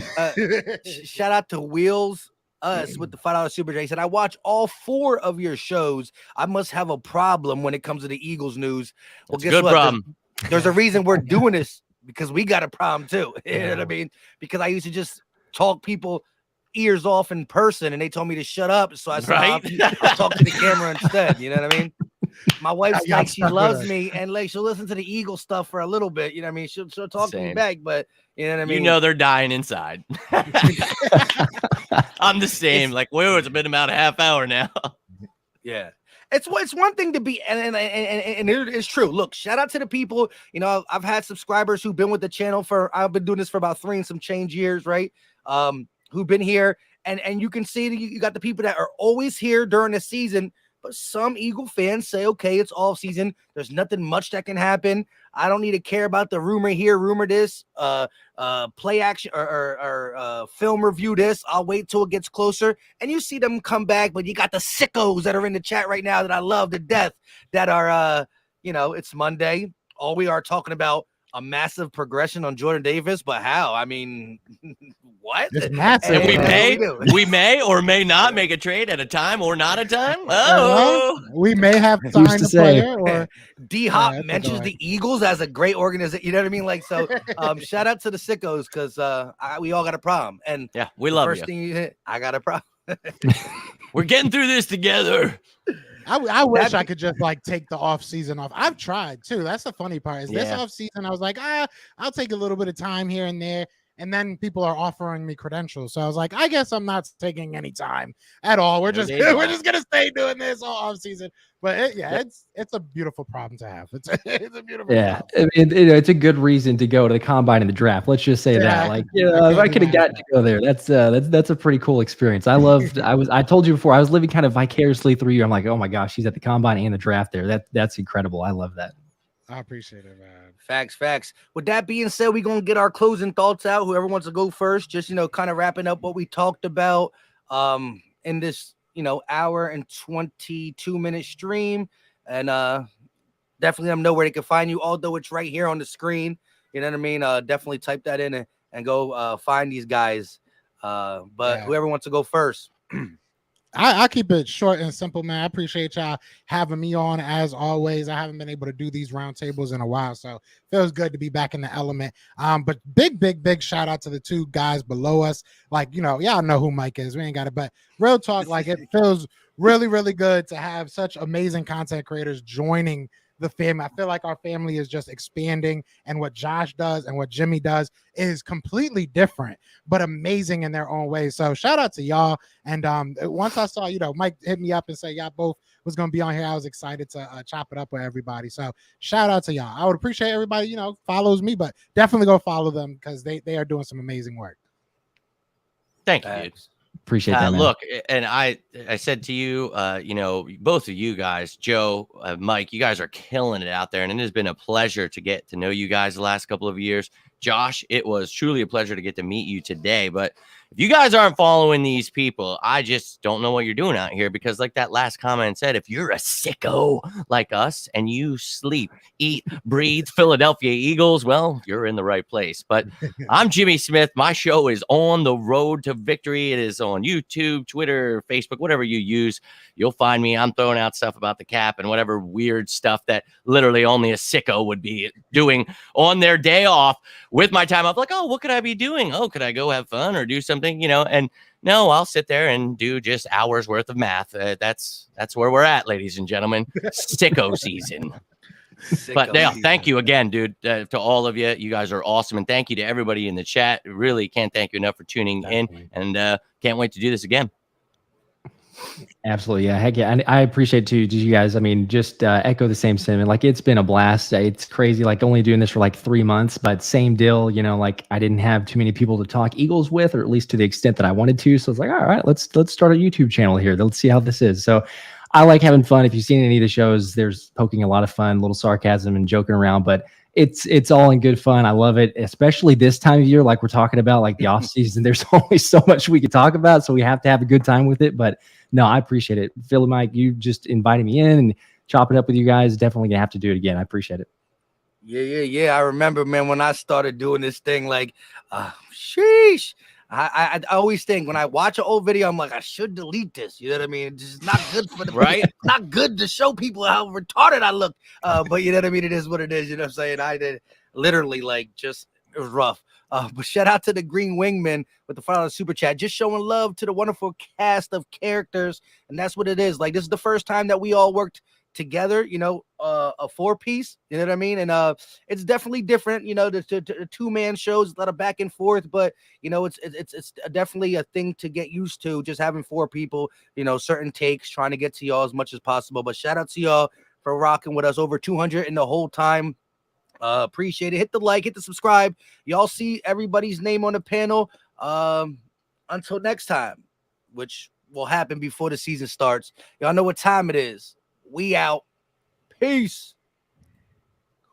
Shout out to Wheels Us with the $5 Super J. He said, I watch all 4 of your shows. I must have a problem when it comes to the Eagles news. Well, guess what? Problem. There's a reason we're doing this, because we got a problem too. You know what I mean? Because I used to just talk people ears off in person, and they told me to shut up, so I said I'll talk to the camera instead. You know what I mean? My wife's like, she loves me, and like she'll listen to the Eagle stuff for a little bit. You know what I mean? She'll talk to me back, but you know what I mean? They're dying inside. I'm the same. Like, whoa, it's been about a half hour now. Yeah. It's one thing to be, and it is true. Look, shout out to the people. I've had subscribers who've been with the channel I've been doing this for about 3 and some change years, right? Who've been here, and you can see that you got the people that are always here during the season, but some Eagle fans say, okay, it's off season. There's nothing much that can happen. I don't need to care about the rumor here, rumor this, play action or film review this. I'll wait till it gets closer. And you see them come back, but you got the sickos that are in the chat right now that I love to death that are, it's Monday. All we are talking about a massive progression on Jordan Davis, but how? I mean, what? It's massive. And we may or may not make a trade at a time or not a time. Oh, we may have signed a player. Or D-Hop mentions the Eagles as a great organization. You know what I mean? Like, so shout out to the sickos, because we all got a problem. And yeah, we love first you. Thing you hit, I got a problem. We're getting through this together. I wish I could just like take the off season off. I've tried too. That's the funny part. Is this off season? I was like, I'll take a little bit of time here and there. And then people are offering me credentials. So I was like, I guess I'm not taking any time at all. We're just gonna stay doing this all off season. But it's a beautiful problem to have. It's a beautiful problem. I mean, it's a good reason to go to the combine and the draft. Let's just say that. Like, if I could have gotten to go there, that's a pretty cool experience. I told you before, I was living kind of vicariously through you. I'm like, oh my gosh, she's at the combine and the draft there. That's incredible. I love that. I appreciate it, man. Facts. With that being said, we're going to get our closing thoughts out. Whoever wants to go first, just, kind of wrapping up what we talked about in this, hour and 22-minute stream. And definitely let them know where they can find you, although it's right here on the screen. You know what I mean? Definitely type that in and go find these guys. But whoever wants to go first. I keep it short and simple, man. I appreciate y'all having me on as always. I haven't been able to do these roundtables in a while, so it feels good to be back in the element. But big shout out to the 2 guys below us. Like, y'all know who Mike is. We ain't got it, but real talk, like it feels really, really good to have such amazing content creators joining the family. I feel like our family is just expanding, and what Josh does and what Jimmy does is completely different, but amazing in their own way. So shout out to y'all. And once I saw, Mike hit me up and say y'all both was going to be on here, I was excited to chop it up with everybody. So shout out to y'all. I would appreciate everybody, follows me, but definitely go follow them because they are doing some amazing work. Thank you, dude. Appreciate that, man. Look, and I said to you, both of you guys, Joe, Mike, you guys are killing it out there, and it has been a pleasure to get to know you guys the last couple of years. Josh, it was truly a pleasure to get to meet you today. But if you guys aren't following these people, I just don't know what you're doing out here, because like that last comment said, if you're a sicko like us and you sleep, eat, breathe Philadelphia Eagles, well, you're in the right place. But I'm Jimmy Smith. My show is On the Road to Victory. It is on YouTube, Twitter, Facebook, whatever you use. You'll find me. I'm throwing out stuff about the cap and whatever weird stuff that literally only a sicko would be doing on their day off with my time off. Like, oh, what could I be doing? Oh, could I go have fun or do something, and no, I'll sit there and do just hours worth of math. That's where we're at, ladies and gentlemen. Sicko season. But Dale, thank you again, dude, to all of you. You guys are awesome. And thank you to everybody in the chat. Really can't thank you enough for tuning in, and can't wait to do this again. Absolutely. Yeah. Heck yeah. And I appreciate too, you guys. I mean, just echo the same sentiment. Like, it's been a blast. It's crazy. Like, only doing this for like 3 months, but same deal, like I didn't have too many people to talk Eagles with, or at least to the extent that I wanted to. So it's like, all right, let's start a YouTube channel here. Let's see how this is. So I like having fun. If you've seen any of the shows, there's poking a lot of fun, little sarcasm and joking around, but it's all in good fun. I love it, especially this time of year, like we're talking about, like the off season. There's only so much we could talk about, so we have to have a good time with it. But no, I appreciate it. Philly Mike, you just invited me in and chopping up with you guys. Definitely gonna have to do it again. I appreciate it. Yeah. I remember, man, when I started doing this thing, like, sheesh. I always think when I watch an old video, I'm like, I should delete this. You know what I mean? It's just not good for the right. Not good to show people how retarded I look. But you know what I mean? It is what it is. You know what I'm saying? I did literally it was rough. But shout out to the Green Wingman with the final super chat, just showing love to the wonderful cast of characters. And that's what it is. Like, this is the first time that we all worked together, a 4-piece, you know what I mean? And it's definitely different, the 2-man shows, a lot of back and forth, but it's definitely a thing to get used to, just having 4 people, certain takes, trying to get to y'all as much as possible. But shout out to y'all for rocking with us, over 200 in the whole time. Appreciate it. Hit the like, hit the subscribe. Y'all see everybody's name on the panel. Until next time, which will happen before the season starts. Y'all know what time it is. We out. Peace.